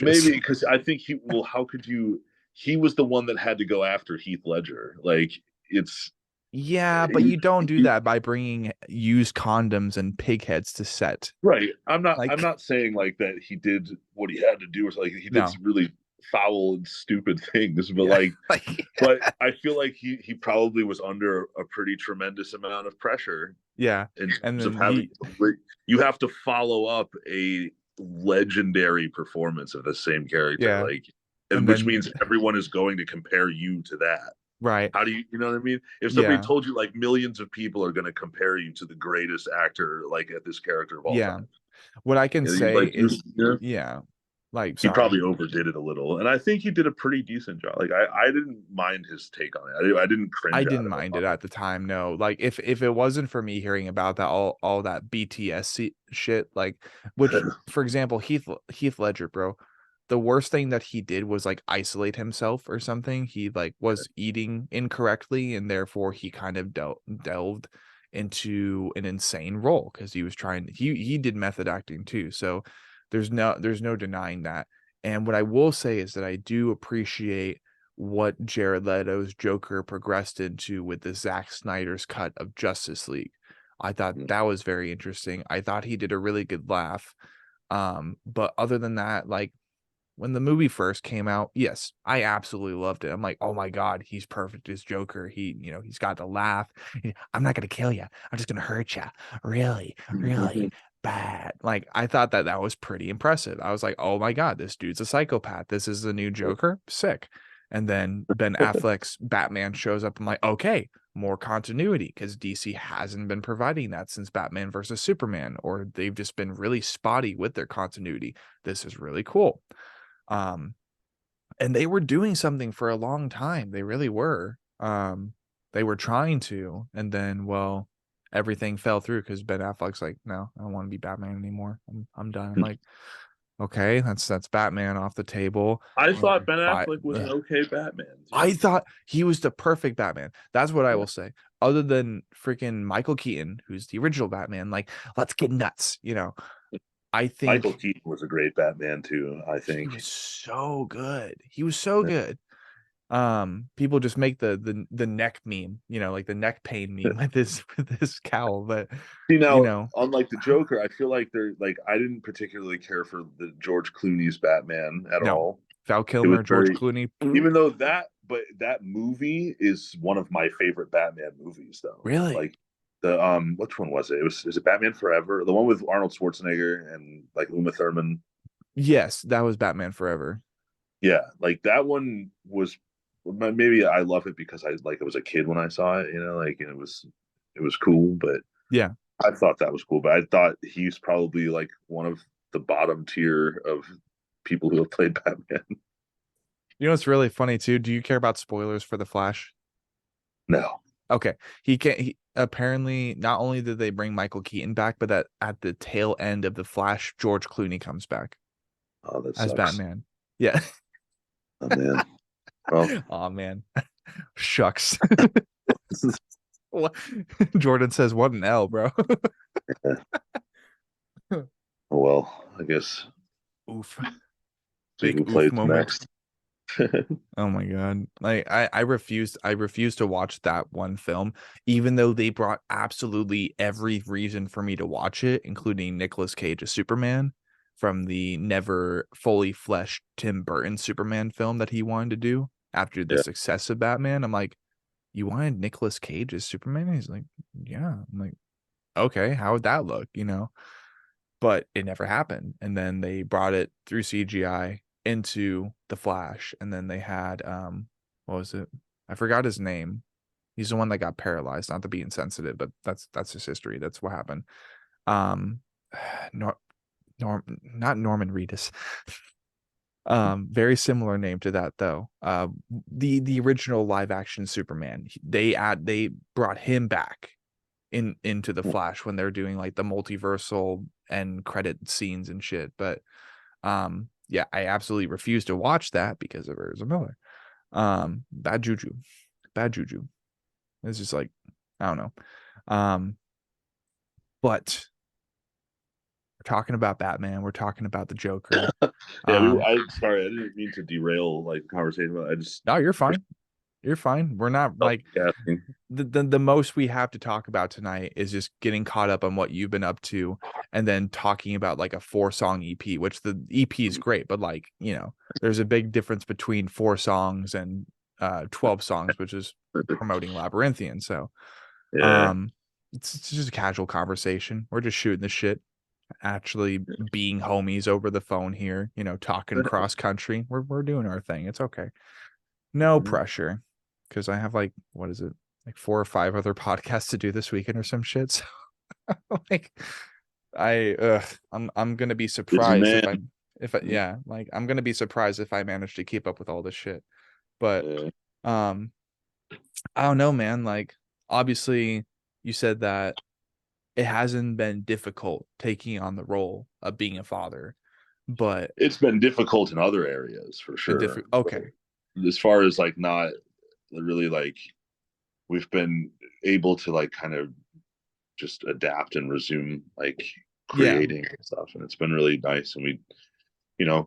Maybe because I think well, how could you? He was the one that had to go after Heath Ledger. Like it's Yeah, but he, you don't do he, that by bringing used condoms and pig heads to set. right. I'm Like, not saying like that he did what he had to do or like he did no. some really foul and stupid things, but Yeah. like Like, but I feel like he probably was under a pretty tremendous amount of pressure yeah. in And terms of then having he, you have to follow up a legendary performance of the same character, yeah. like And which then, means everyone is going to compare you to that. right. How do you know what I mean? If somebody Yeah. told you like millions of people are going to compare you to the greatest actor like at this character of all Yeah. time, What I can you know, say like is, you know, yeah. Like, he sorry. probably overdid it a little, and I think he did a pretty decent job. Like I didn't mind his take on it. I didn't I cringe at didn't him mind a it lot. at the time. No, like if it wasn't for me hearing about that all that BTS shit, like which for example Heath Ledger, bro, the worst thing that he did was like isolate himself or something. He like was eating incorrectly and therefore he kind of delved into an insane role because he was trying. He did method acting too, so there's no denying that. And what I will say is that I do appreciate what Jared Leto's Joker progressed into with the Zack Snyder's cut of Justice League. I thought that was very interesting. I thought he did a really good laugh. But other than that, like when the movie first came out, yes, I absolutely loved it. I'm like, oh my God, he's perfect as Joker. He's got the laugh. I'm not gonna kill you. I'm just gonna hurt you. Really, really bad. Like I thought that was pretty impressive. I was like, oh my God, this dude's a psychopath. This is the new Joker. Sick. And then Ben Affleck's Batman shows up. I'm like, okay, more continuity because DC hasn't been providing that since Batman versus Superman, or they've just been really spotty with their continuity. This is really cool. Um, and they were doing something for a long time. They really were. They were trying to, and then well, everything fell through because Ben Affleck's like, no, I don't want to be Batman anymore. I'm done. I'm like, okay, that's Batman off the table. I thought And Ben I Affleck was an okay Batman I too. thought he was the perfect Batman. That's what I Yeah. will say. Other than freaking Michael Keaton, who's the original Batman, like let's get nuts, I Michael think Keaton was a great Batman too. I he think. was so good. He was so good. People just make the neck meme, like the neck pain meme with this cowl, but See you now, know, unlike the Joker, I feel like they're like I didn't particularly care for the George Clooney's Batman at no. all. Val It was Kilmer, George very, Clooney, even though but that movie is one of my favorite Batman movies, though. really? Like the which one was it? Is it Batman Forever? The one with Arnold Schwarzenegger and like Uma Thurman. Yes, that was Batman Forever. Yeah, like that one was maybe I love it because I like I was a kid when I saw it, you know, like and it was cool, but Yeah. I thought that was cool, but I thought he's probably like one of the bottom tier of people who have played Batman. You know what's really funny too? Do you care about spoilers for The Flash? No. Okay. He apparently not only did they bring Michael Keaton back, but that at the tail end of The Flash, George Clooney comes back Oh, that as sucks. Batman. Yeah. Oh man. Well, Oh man. Shucks. this is What- Jordan says, what an L, bro. yeah. Oh, well, I guess Oof. see Big who oof plays moment. next. Oh my God. Like I refused to watch that one film, even though they brought absolutely every reason for me to watch it, including Nicolas Cage's Superman from the never fully fleshed Tim Burton Superman film that he wanted to do after the Yeah. success of Batman. I'm like, you wanted Nicolas Cage as Superman? He's like, yeah. I'm like, okay, how would that look? But it never happened. And then they brought it through CGI into the Flash, and then they had what was it? I forgot his name. He's the one that got paralyzed. Not to be insensitive, but that's his history. That's what happened. Um, Nor, not Norman Reedus. Very similar name to that though. The original live action Superman. They brought him back into the Flash when they're doing like the multiversal and credit scenes and shit. But yeah, I absolutely refuse to watch that because of Ezra Miller. Bad juju. Bad juju. It's just like, I don't know. Um, but we're talking about Batman, we're talking about the Joker. Yeah, Um, I sorry, I didn't mean to derail like the conversation, but I just no, you're for fine. You're fine. We're not myself like asking. the most we have to talk about tonight is just getting caught up on what you've been up to, and then talking about like a 4-song EP, which the EP is great, but like, there's a big difference between 4 songs and 12 songs, which is promoting Labyrinthian. So Yeah. um it's just a casual conversation. We're just shooting the shit, actually being homies over the phone here, talking cross country. We're doing our thing. It's okay. No pressure, because I have like, what is it, like 4 or 5 other podcasts to do this weekend or some shit. So like, I'm gonna be Busy surprised man. if I yeah, like I'm gonna be surprised if I manage to keep up with all this shit. But Yeah. um, I don't know, man. Like, obviously, you said that it hasn't been difficult taking on the role of being a father, but It's been difficult in other areas for been sure. different. But Okay, as far as like not really like we've been able to like kind of just adapt and resume like yeah, creating and stuff. And it's been really nice. And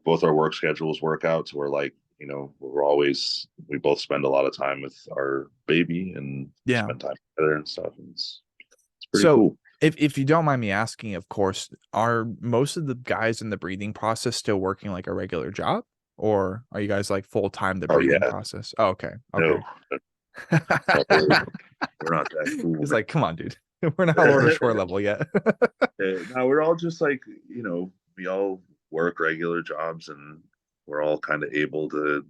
both our work schedules work out. So we're like, we both spend a lot of time with our baby and yeah. spend time together and stuff. And it's pretty So cool. if you don't mind me asking, of course, are most of the guys in the breathing process still working like a regular job? Or are you guys like full time the Oh, breathing yeah. process? Oh, okay. No, Okay. we're not that cool. It's like, come on, dude. We're not Lord of Shore level yet. No, we're all just like, we all work regular jobs and we're all kind of able to,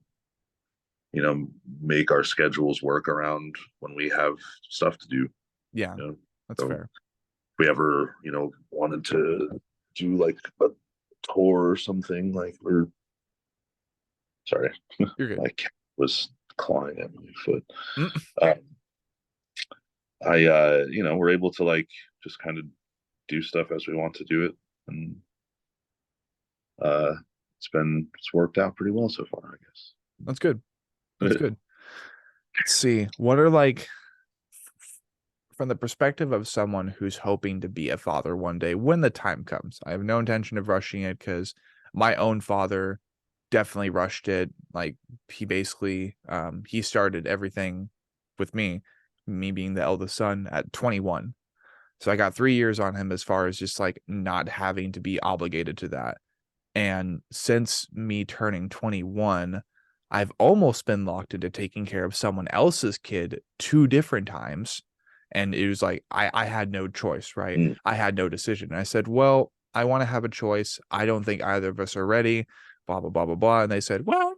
make our schedules work around when we have stuff to do, Yeah, you know. that's So fair. if we ever, wanted to do like a tour or something, like we're sorry, You're good. my cat was clawing at my foot. Mm, Um, we're able to like just kind of do stuff as we want to do it. And uh it's worked out pretty well so far, I that's good. That's guess. good. Let's see. What are like, from the perspective of someone who's hoping to be a father one day when the time comes? I have no intention of rushing it because my own father definitely rushed it. Like, he basically he started everything with me being the eldest son at 21. So I got 3 years on him as far as just like not having to be obligated to that. And since me turning 21, I've almost been locked into taking care of someone else's kid 2 different times. And it was like, I had no choice, right? Mm. I had no decision. And I said, well, I want to have a choice. I don't think either of us are ready, blah, blah, blah, blah, blah. And they said, well,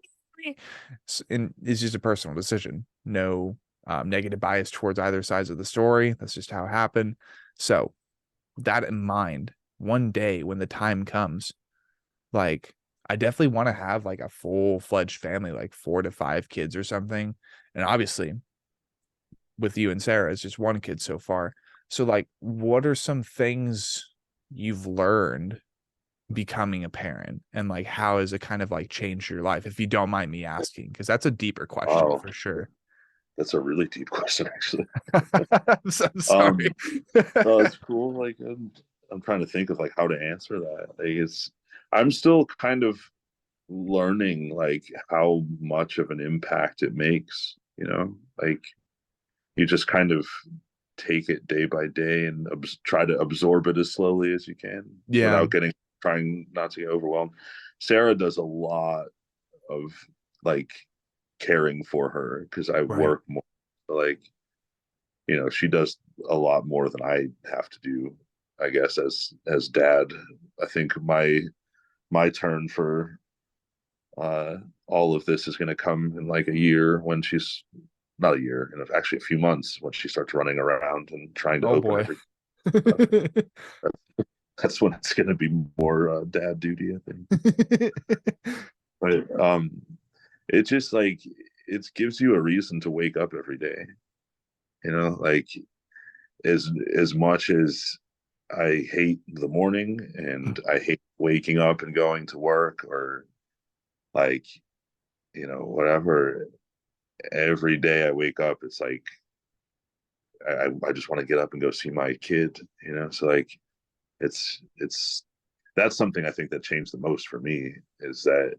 and it's just a personal decision. No negative bias towards either sides of the story. That's just how it happened. So, that in mind, one day when the time comes, like, I definitely want to have like a full-fledged family, like 4 to 5 kids or something. And obviously, with you and Sarah, it's just one kid so far. So, like, what are some things you've learned becoming a parent, and like how has it kind of like changed your life, if you don't mind me asking? Because that's a deeper question Wow, for sure. that's a really deep question, actually. I'm so Um, sorry. no, it's cool. Like I'm trying to think of like how to answer that. I'm still kind of learning like how much of an impact it makes, you know, like you just kind of take it day by day and try to absorb it as slowly as you can Yeah. without getting trying not to get overwhelmed. Sarah does a lot of like caring for her because I Right. work more. Like, you know, she does a lot more than I have to do, I guess, as dad. I think my turn for uh all of this is going to come in like a year when she's not a year, and actually a few months when she starts running around and trying to Oh open boy. everything up. That's when it's going to be more dad duty, I think. But it just like it gives you a reason to wake up every day. You know, like as much as I hate the morning and I hate waking up and going to work or like, you know, whatever, every day I wake up, it's like I just want to get up and go see my kid, you know. So like it's that's something I think that changed the most for me is that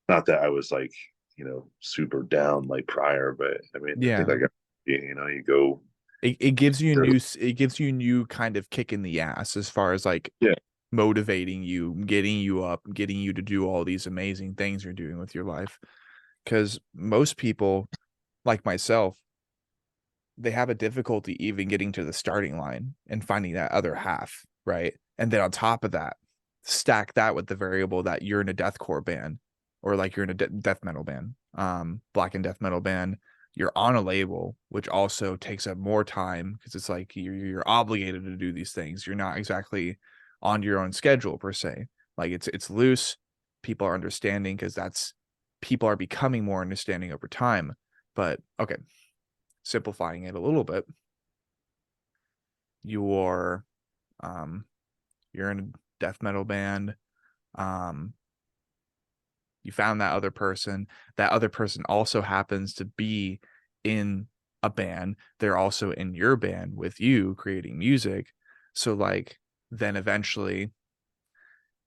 not that I was like, you know, super down like prior, but I mean I think Yeah. like you know, you go It gives you a early. it gives you a new kind of kick in the ass as far as like Yeah. motivating you, getting you up, getting you to do all these amazing things you're doing with your life. Because most people, like myself, they have a difficulty even getting to the starting line and finding that other half, right? And then on top of that, stack that with the variable that you're in a deathcore band or like you're in a death metal band, black and death metal band. You're on a label, which also takes up more time because it's like you're obligated to do these things. You're not exactly on your own schedule per se. Like it's loose. People are understanding because that's people are becoming more understanding over time. But okay, simplifying it a little bit, you're um you're in a death metal band. Um you found that other person also happens to be in a band. They're also in your band with you creating music. So like then eventually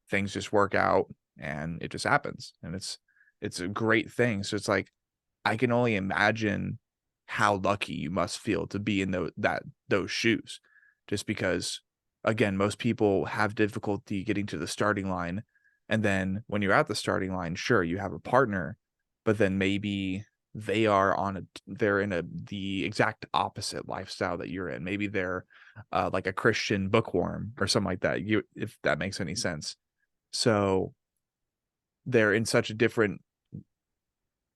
things just work out and it just happens. And it's a great thing. So it's like I can only imagine how lucky you must feel to be in those shoes. Just because again, most people have difficulty getting to the starting line. And then when you're at the starting line, sure, you have a partner, but then maybe they're in the exact opposite lifestyle that you're in. Maybe they're like a Christian bookworm or something like that. You if that makes any sense. So they're in such a different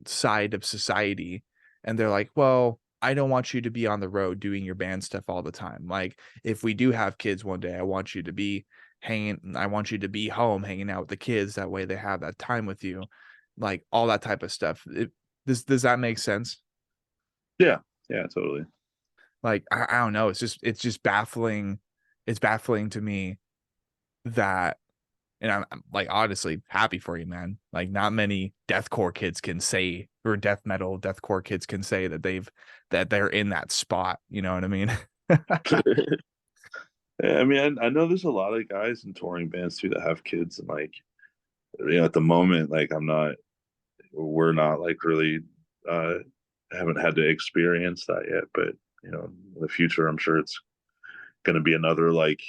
side of society and they're like, well, I don't want you to be on the road doing your band stuff all the time. Like if we do have kids one day, I want you to be I want you to be home hanging out with the kids, that way they have that time with you, like all that type of stuff. Does that make sense? Yeah. Yeah, totally. Like I don't know, it's just baffling. It's baffling to me that, and I'm like honestly happy for you, man. Like not many deathcore kids can say, or death metal deathcore kids can say that they're in that spot. You know what I mean? Yeah, I mean, I know there's a lot of guys in touring bands too that have kids, and like, you know, at the moment, like, we're not like really, uh, haven't had to experience that yet. But you know, in the future, I'm sure it's going to be another like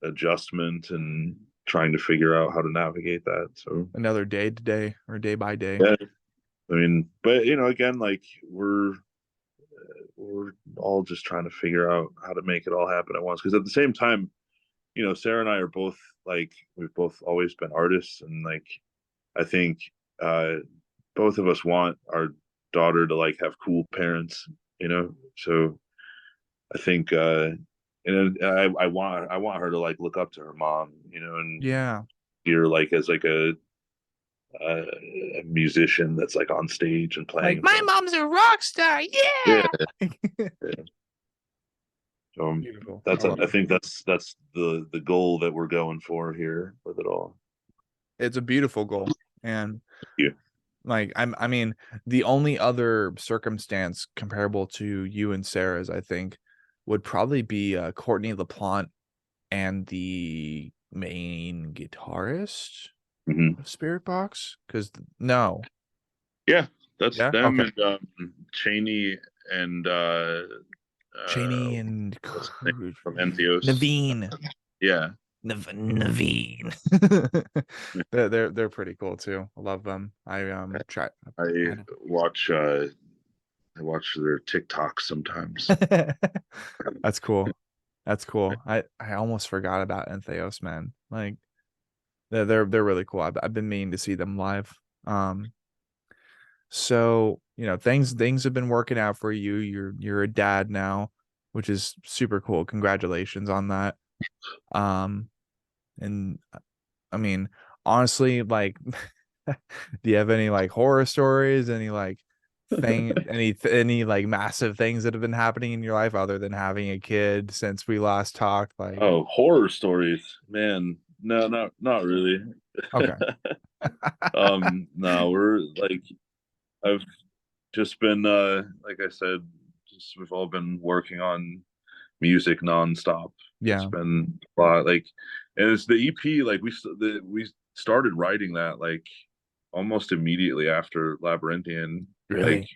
adjustment and trying to figure out how to navigate that. So Another day to day or day by day. yeah, I mean, but you know, again, like we're all just trying to figure out how to make it all happen at once. Because at the same time, you know, Sarah and I are both like we've both always been artists, and like I think uh, both of us want our daughter to like have cool parents, you know. So I think, and I want her to like look up to her mom, you know, and Yeah. hear like as like a musician that's like on stage and playing Like in my front of. mom's a rock star. Yeah, Yeah. yeah. So Beautiful. I that's love I it. think that's the goal that we're going for here with it all. It's a beautiful goal. And Yeah. like I mean, the only other circumstance comparable to you and Sarah's, I think, would probably be Courtney LaPlante and the main guitarist. Hmm. Spirit Box? Because no. Yeah, that's Yeah. them Okay. and Cheney and Cheney and what's his name from Entheos. Naveen. Yeah. Naveen. They're pretty cool too. I love them. I I don't. watch I watch their TikToks sometimes. That's cool. That's cool. I almost forgot about Entheos, man. Like they're really cool. I've been meaning to see them live. So things have been working out for you. You're a dad now, which is super cool. Congratulations on that. Um, and I mean, honestly, like, do you have any like horror stories? Any like any like massive things that have been happening in your life other than having a kid since we last talked? Like, Oh, horror stories, man. No, not really. okay, No, we're like I've just been like I said, just we've all been working on music nonstop. It's yeah, been a lot like, and it's the EP. Like we started writing that like almost immediately after Labyrinthian. Like really,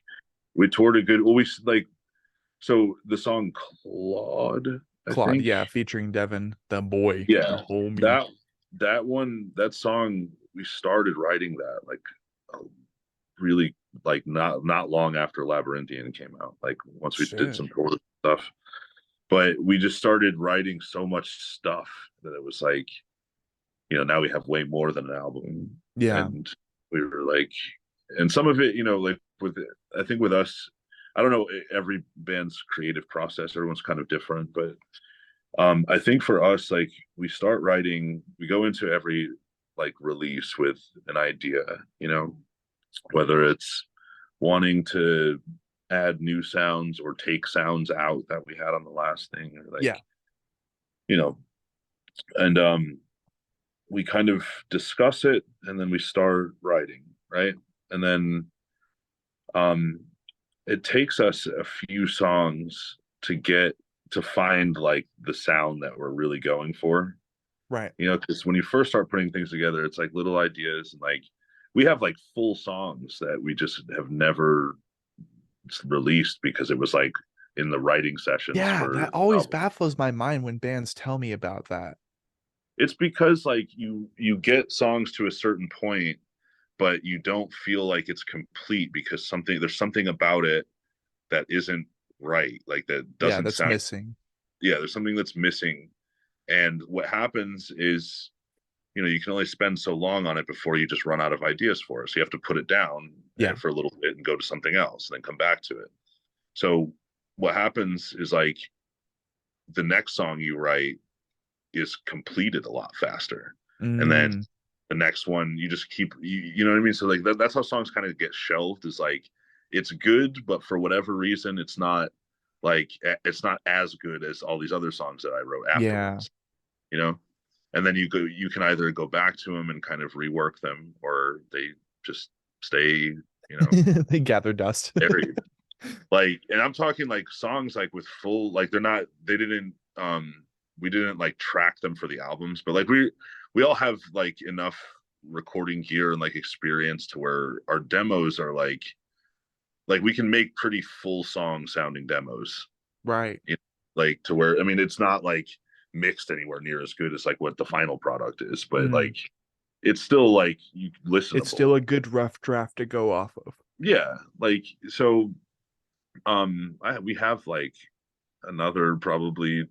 we toured a good. Well, we like so the song Claude, I Claude, think. yeah, featuring Devin, the boy, Yeah, the homie. that that one that song we started writing that like uh, really like not long after Labyrinthian came out. Like once we did Shit, some tour stuff, but we just started writing so much stuff that it was like, now we have way more than an album, yeah, and we were like, and some of it, like with I think with us, I don't know every band's creative process, everyone's kind of different, but I think for us, like we start writing, we go into every like release with an idea, whether it's wanting to add new sounds or take sounds out that we had on the last thing, or like, yeah, you know, and we kind of discuss it and then we start writing, right? And then um it takes us a few songs to find like the sound that we're really going for. right. Because when you first start putting things together, it's like little ideas, and like we have like full songs that we just have never released because it was like in the writing sessions Yeah, for that always album. baffles my mind when bands tell me about that. It's because like you get songs to a certain point, but you don't feel like it's complete because there's something about it that isn't right, like that Yeah, doesn't that's sound. missing. Yeah, there's something that's missing, and what happens is you can only spend so long on it before you just run out of ideas for it. So you have to put it down Yeah. for a little bit and go to something else and then come back to it. So what happens is like the next song you write is completed a lot faster. And then Mm, the next one you just keep you know what I mean? So like that's how songs kind of get shelved, is like it's good, but for whatever reason it's not as good as all these other songs that I wrote yeah. afterwards, you know? And then you can either go back to them and kind of rework them, or they just stay, They gather dust. buried. Like, and I'm talking like songs like with full, like they didn't we didn't like track them for the albums, but like we all have like enough recording gear and like experience to where our demos are like we can make pretty full song sounding demos, Right. like to where, I mean, it's not like mixed anywhere near as good as like what the final product is, but Mm. like it's still like It's listenable. still a good rough draft to go off of. Yeah, like so we have like another probably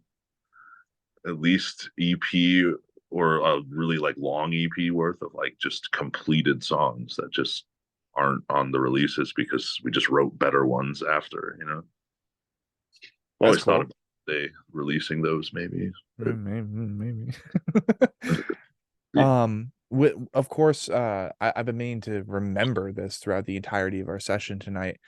at least EP or a really like long EP worth of like just completed songs that just aren't on the releases because we just wrote better ones after. That's Always thought cool. about they releasing those maybe, but Maybe. yeah. Of course, I've been meaning to remember this throughout the entirety of our session tonight.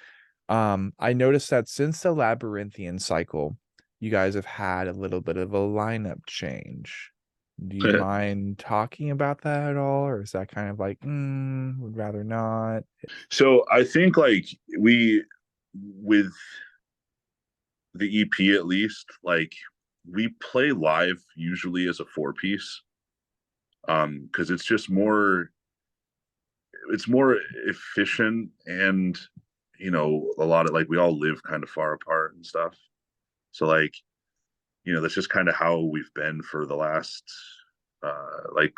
I noticed that since the Labyrinthian cycle, you guys have had a little bit of a lineup change. Do you mind talking about that at all, or is that kind of like, would rather not? So I think like we with the EP at least, like we play live usually as a four piece, because it's just more. it's more efficient, and a lot of like we all live kind of far apart and stuff. So like, that's just kind of how we've been for the last like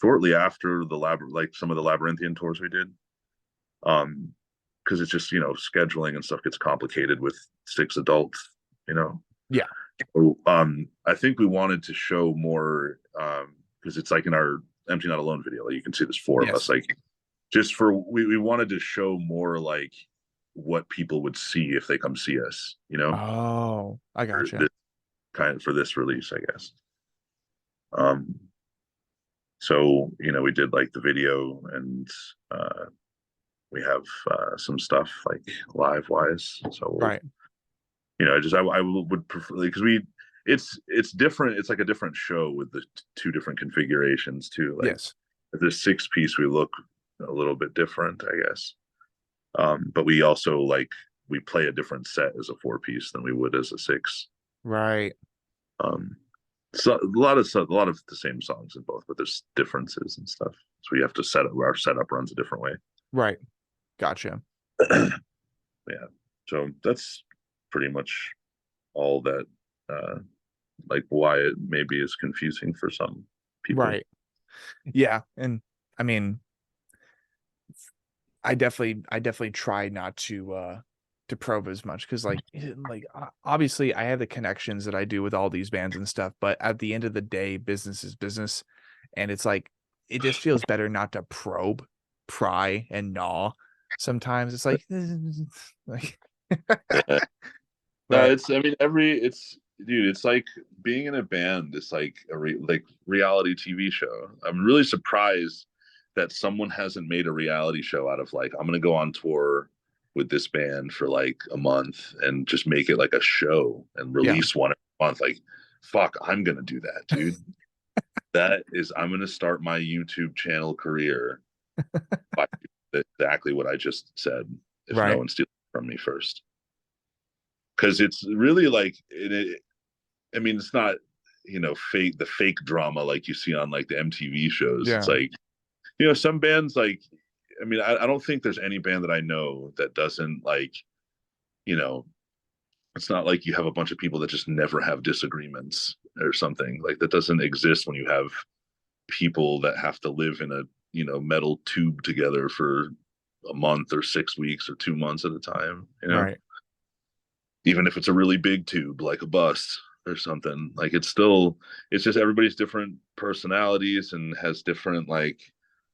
shortly after the lab, like some of the labyrinthian tours we did. Um, because it's just, scheduling and stuff gets complicated with 6 adults, you know. Yeah. So, I think we wanted to show more, because it's like in our Empty Not Alone video, like you can see there's four of us, Yes. like just we wanted to show more like what people would see if they come see us, Oh, I for gotcha. this for this release, I guess. Um, so we did like the video, and we have some stuff like live wise. So we'll, Right. I would prefer, because it's different. It's like a different show with the two different configurations too. Like Yes. the 6 piece, we look a little bit different, I guess. But we also like we play a different set as a 4 piece than we would as a six. Right. Um, so a lot of the same songs in both, but there's differences and stuff. So we have to set up our setup runs a different way. Right. Gotcha. Yeah. So that's pretty much all that. Like why it maybe is confusing for some people. Right. Yeah. And I mean, I definitely try not to probe as much, because obviously I have the connections that I do with all these bands and stuff, but at the end of the day, business is business. And it's like, it just feels better not to probe, pry, and gnaw. Sometimes it's like, like Yeah. No, but it's I mean it's dude, it's like being in a band. It's like like reality TV show. I'm really surprised that someone hasn't made a reality show out of like I'm gonna go on tour with this band for like a month and just make it like a show and yeah, release one a month. Like, fuck, I'm gonna do that, dude. I'm gonna start my YouTube channel career by exactly what I just said. If no right. one steals from me first, because it's really like I mean, it's not fake, the fake drama like you see on like the MTV shows. It's Yeah. like some bands like, I mean, I don't think there's any band that I know that doesn't like, you know it's not like you have a bunch of people that just never have disagreements or something. Like that doesn't exist when you have people that have to live in a metal tube together for a month or 6 weeks or 2 months at a time. Right. Even if it's a really big tube like a bus or something, like it's just everybody's different personalities and has different like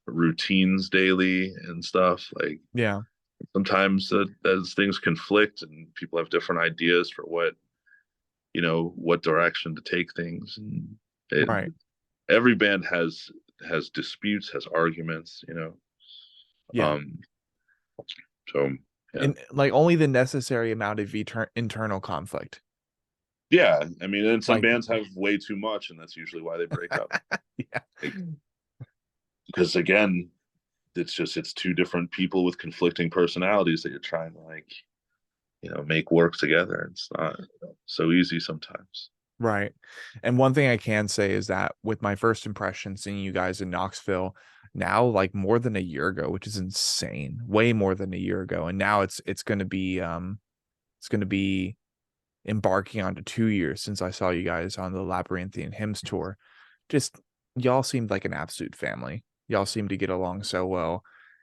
routines daily and stuff. Like Yeah. sometimes as things conflict and people have different ideas for what direction to take things, and it, Right. every band has disputes, has arguments. Yeah. um so yeah. And like only the necessary amount of internal conflict. Yeah, I mean, and some Like, bands have way too much, and that's usually why they break up. yeah. Like, because again, it's two different people with conflicting personalities that you're trying to like, make work together. It's not so easy sometimes. Right. And one thing I can say is that with my first impression seeing you guys in Knoxville now, like more than a year ago, which is insane, way more than a year ago. And now it's gonna be embarking onto 2 years since I saw you guys on the Labyrinthian Hymns tour. Just y'all seemed like an absolute family. Y'all seemed to get along so well.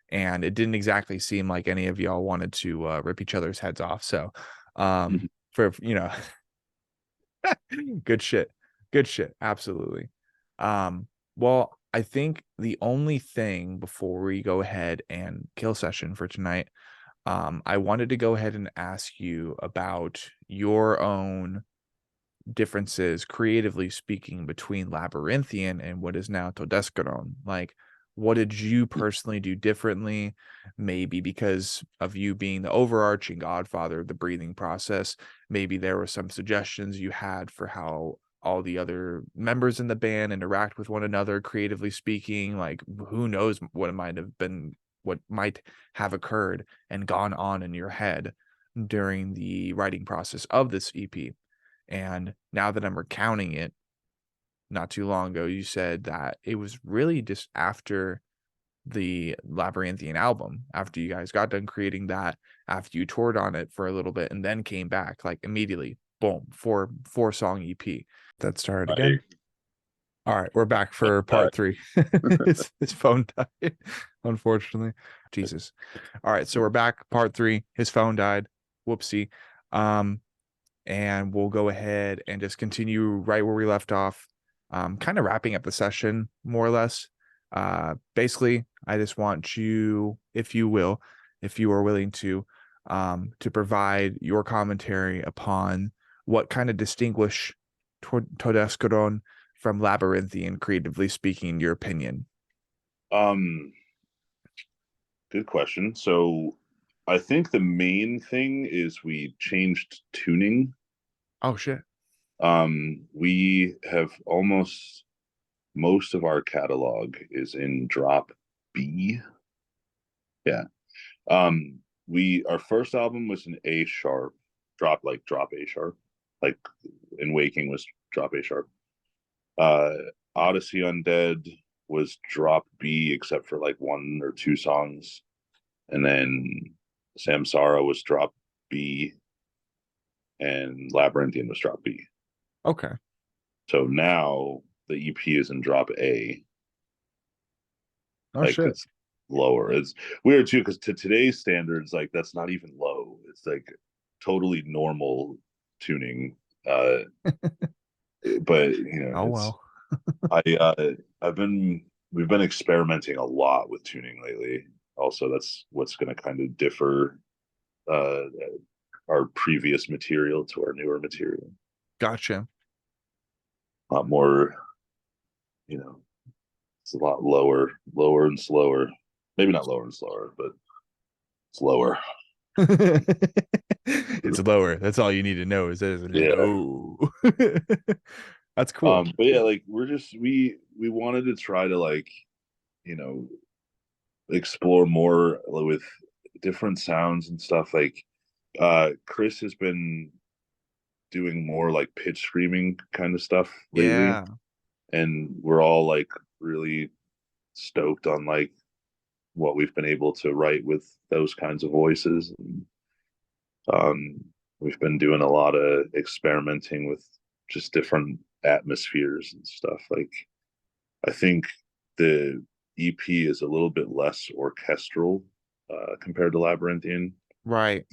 And it didn't exactly seem like any of y'all wanted to rip each other's heads off. So Mhm. for good shit. Good shit. Absolutely. Well, I think the only thing before we go ahead and kill session for tonight, I wanted to go ahead and ask you about your own differences, creatively speaking, between Labyrinthian and what is now Todeskrone. Like, what did you personally do differently? Maybe because of you being the overarching godfather of the breathing process, maybe there were some suggestions you had for how all the other members in the band interact with one another, creatively speaking. Like, who knows what it might have been, what might have occurred and gone on in your head during the writing process of this EP. And now that I'm recounting it, not too long ago, you said that it was really just after the Labyrinthian album after you guys got done creating that, after you toured on it for a little bit and then came back like immediately, boom, four song EP. That started Right. again. All right, we're back for part three. His phone died, unfortunately. Jesus. All right, so we're back, part three. His phone died. Whoopsie. Um, and we'll go ahead and just continue right where we left off. Kind of wrapping up the session more or less. Basically, I just want you, if you will, if you are willing to provide your commentary upon what kind of distinguish Todeskrone from Labyrinthian, creatively speaking, in your opinion. Um, Good question. So I think the main thing is we changed tuning. Oh shit. We have almost most of our catalog is in drop B. Yeah. We our first album was an A sharp, drop A sharp, like in Waking was drop A sharp. Uh, Odyssey Undead was drop B except for like one or two songs, and then Samsara was drop B, and Labyrinthian was drop B. Okay. So now the EP is in drop A, Oh like shit. it's lower. It's weird too because to today's standards, like that's not even low. It's like totally normal tuning. But Oh it's well. I I've been we've been experimenting a lot with tuning lately. Also, that's what's going to kind of differ uh, our previous material to our newer material. Gotcha. A lot more, it's a lot lower and slower. Maybe not lower and slower, but it's lower. It's lower. That's all you need to know is that it's Yeah. low. That's cool. But yeah, like we wanted to try to like, you know, explore more with different sounds and stuff. Like Chris has been doing more like pitch screaming kind of stuff lately, Yeah. and we're all like really stoked on like what we've been able to write with those kinds of voices. And, we've been doing a lot of experimenting with just different atmospheres and stuff. Like I think the EP is a little bit less orchestral compared to Labyrinthian. Right.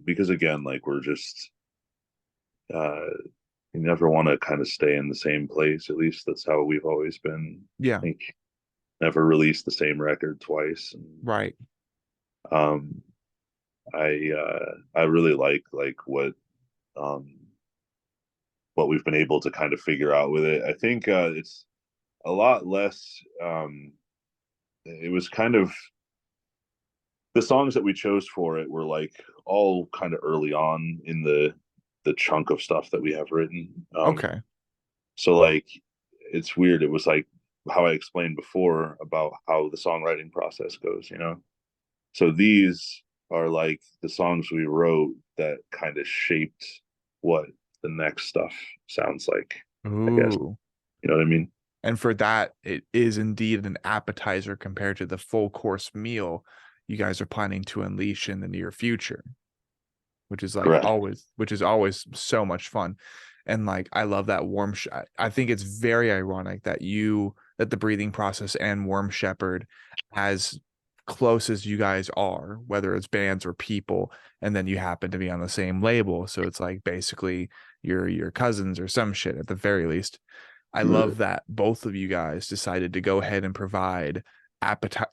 Because again, like we're just uh, you never want to kind of stay in the same place. At least that's how we've always been. Yeah. I think never released the same record twice. And Right. um, I really like um, what we've been able to kind of figure out with it. I think it's a lot less. It was kind of the songs that we chose for it were like all kind of early on in the chunk of stuff that we have written. Okay. So like it's weird. It was like how I explained before about how the songwriting process goes, you know. So these are like the songs we wrote that kind of shaped what the next stuff sounds like, I guess. Ooh. You know what I mean? And for that, it is indeed an appetizer compared to the full course meal you guys are planning to unleash in the near future, Correct. which is always so much fun. And like, I love that I think it's very ironic that that the breathing process and Worm Shepherd, as close as you guys are, whether it's bands or people, and then you happen to be on the same label. So it's like basically your cousins or some shit at the very least. I love that both of you guys decided to go ahead and provide appetite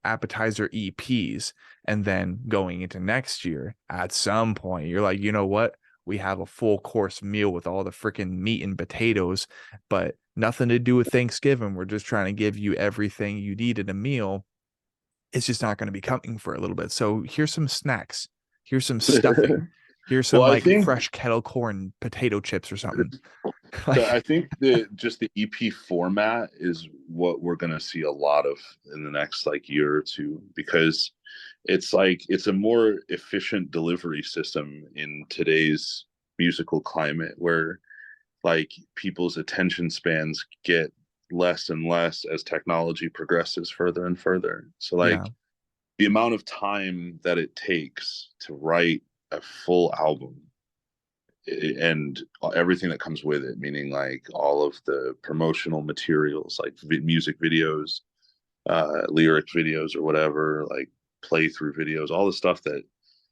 appetizer EPs, and then going into next year at some point you're like, you know what, we have a full course meal with all the freaking meat and potatoes, but nothing to do with Thanksgiving. We're just trying to give you everything you need in a meal. It's just not going to be coming for a little bit, so here's some snacks, here's some stuffing, here's Well, some I like think fresh kettle corn potato chips or something. I Like, think just the EP format is what we're gonna see a lot of in the next like year or two because it's like it's a more efficient delivery system in today's musical climate where like people's attention spans get less and less as technology progresses further and further. So like Yeah, the amount of time that it takes to write a full album and everything that comes with it, meaning like all of the promotional materials, like music videos, lyric videos, or whatever, like playthrough videos, all the stuff that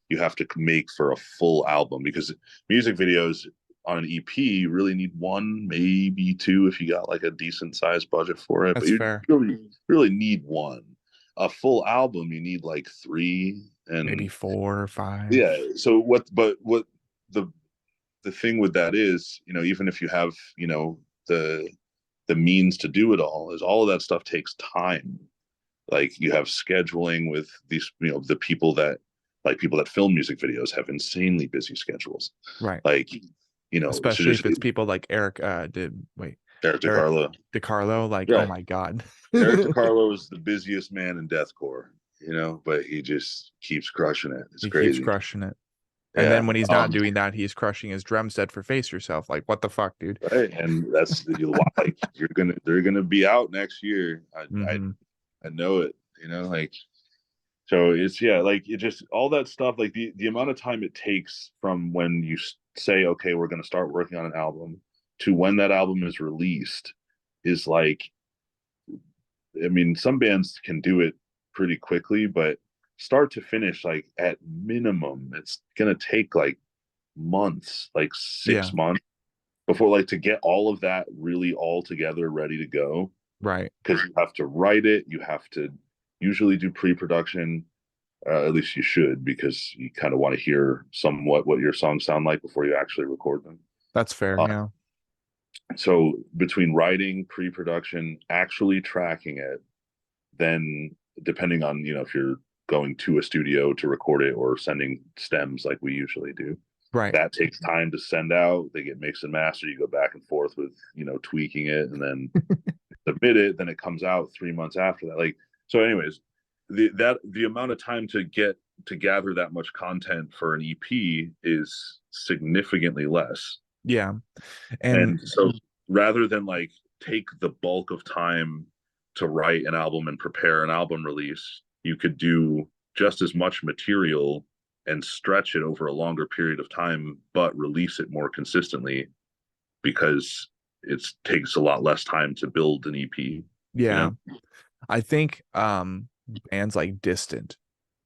you have to make for a full album. Because music videos on an EP you really need one, maybe two, if you got like a decent sized budget for it. But that's you fair. really need one. A full album, you need like three, Maybe and 4 or 5. yeah. So what? But what the the thing with that is, even if you have, the means to do it all, is all of that stuff takes time. Like you have scheduling with these, the people that film music videos have insanely busy schedules. Right. Like, so Especially just if it's people like Eric Eric Eric DiCarlo. DiCarlo, like, oh Right. my God. Eric DiCarlo is the busiest man in deathcore, but he just keeps crushing it. It's He keeps crazy. crushing it. And then Yeah. when he's not doing that, he's crushing his drum set for Face Yourself. Like, what the fuck, dude? Right. And that's like they're gonna be out next year. Hmm. I know it, like. So it's, yeah, like it just, all that stuff, like the amount of time it takes from when you say, okay, we're going to start working on an album, to when that album is released, is like, I mean, some bands can do it pretty quickly, but start to finish, like at minimum, it's going to take like months, like Yeah, 6 months before, like, to get all of that really all together, ready to go. right. Because you have to write it, you have to usually do pre-production. At least you should, because you kind of want to hear somewhat what your songs sound like before you actually record them. That's fair. Uh, Yeah. so between writing, pre-production, actually tracking it, then depending on, if you're going to a studio to record it or sending stems like we usually do, Right. that takes time to send out. They get mixed and mastered. You go back and forth with, tweaking it, and then submit it. Then it comes out 3 months after that. Like, so anyways, the amount of time to gather that much content for an EP is significantly less. Yeah. And And so rather than like take the bulk of time to write an album and prepare an album release, you could do just as much material and stretch it over a longer period of time, but release it more consistently, because it takes a lot less time to build an EP, you yeah, know? I think bands like Distant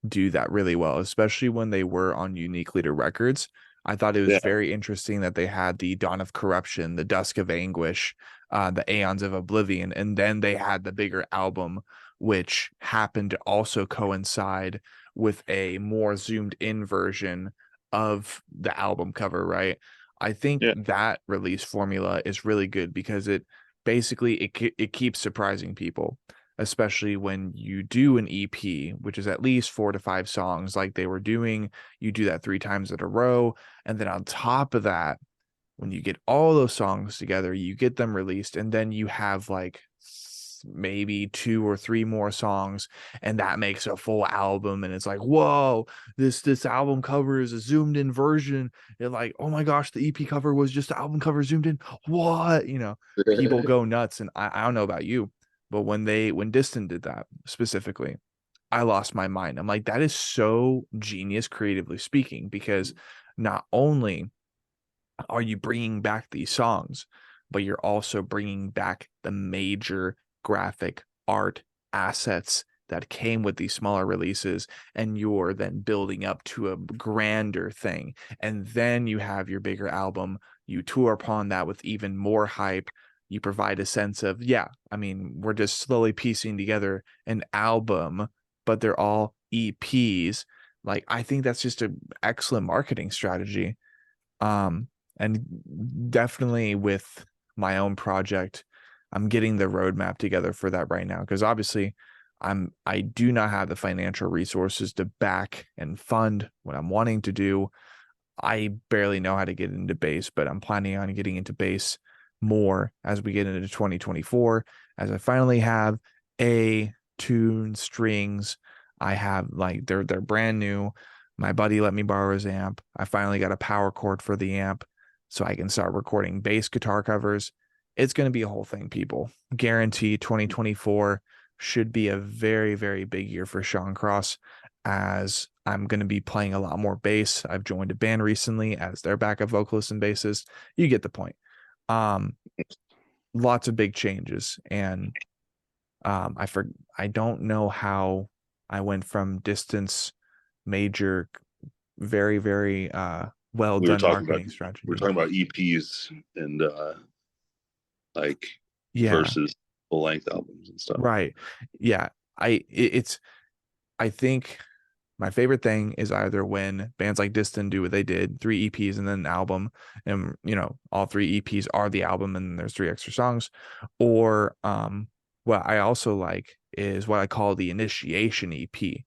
do that really well, especially when they were on Unique Leader Records. I thought it was Yeah. very interesting that they had the Dawn of Corruption, the Dusk of Anguish, the Aeons of Oblivion, and then they had the bigger album, which happened to also coincide with a more zoomed in version of the album cover, right? I think Yeah. that release formula is really good because it basically it keeps surprising people, especially when you do an EP, which is at least 4 to 5 songs like they were doing. You do that 3 times in a row. And then on top of that, when you get all those songs together, you get them released, and then you have like maybe 2 or 3 more songs, and that makes a full album. And it's like, whoa, this album cover is a zoomed in version. And like, oh my gosh, the EP cover was just the album cover zoomed in. What? People go nuts. And I don't know about you, but when Distant did that specifically, I lost my mind. I'm like, that is so genius, creatively speaking, because not only are you bringing back these songs, but you're also bringing back the major graphic art assets that came with these smaller releases, and you're then building up to a grander thing. And then you have your bigger album, you tour upon that with even more hype. You provide a sense of, yeah, I mean, we're just slowly piecing together an album, but they're all EPs. Like, I think that's just an excellent marketing strategy. Um, and definitely with my own project, I'm getting the roadmap together for that right now, because obviously I do not have the financial resources to back and fund what I'm wanting to do. I barely know how to get into bass, but I'm planning on getting into bass more as we get into 2024. As I finally have a tune strings, I have like they're brand new. My buddy let me borrow his amp. I finally got a power cord for the amp, so I can start recording bass guitar covers. It's going to be a whole thing, people. Guarantee 2024 should be a very, very big year for Sean Cross, as I'm going to be playing a lot more bass. I've joined a band recently as their backup vocalist and bassist. You get the point. Um, Lots of big changes, and I I don't know how I went from distance major, very, very well We were done talking about marketing we are strategy. talking about EPs and like Yeah, versus full length albums and stuff. right. Yeah, it's I think my favorite thing is either when bands like Distant do what they did, three EPs and then an album, and all three EPs are the album and there's three extra songs, or what I also like is what I call the initiation EP.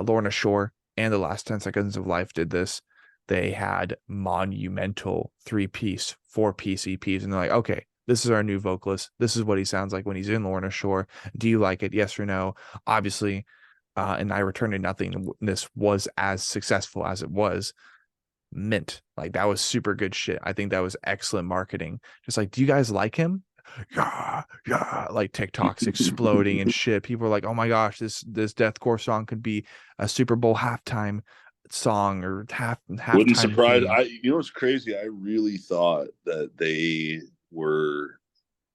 Lorna Shore and The Last 10 Seconds of Life did this. They had monumental three-piece, four-piece EPs, and they're like, okay, this is our new vocalist. This is what he sounds like when he's in Lorna Shore. Do you like it? Yes or no? Obviously, and I Return to Nothingness was as successful as it was. Mint. Like that was super good shit. I think that was excellent marketing. Just like, do you guys like him? Yeah, yeah. Like TikToks exploding and shit. People are like, oh my gosh, this deathcore song could be a Super Bowl halftime song or Wouldn't halftime surprise. theme. What's crazy? I really thought that they were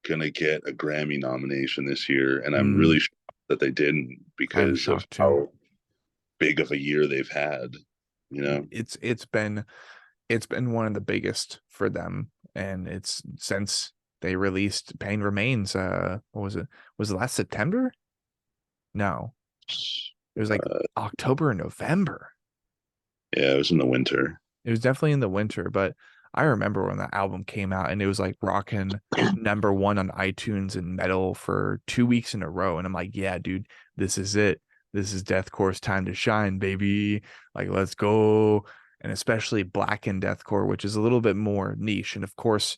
gonna get a Grammy nomination this year, and I'm Mm, really shocked that they didn't I'm because of shocked too. how big of a year they've had. You know, It's been one of the biggest for them, and it's since they released Pain Remains. What was it? Was it last September? No, it was like uh, October and November. yeah, it was in the winter. It was definitely in the winter, but I remember when that album came out and it was like rocking number one on iTunes and metal for 2 weeks in a row. And I'm like, yeah, dude, this is it. This is deathcore's time to shine, baby. Like, let's go. And especially black and deathcore, which is a little bit more niche. And of course,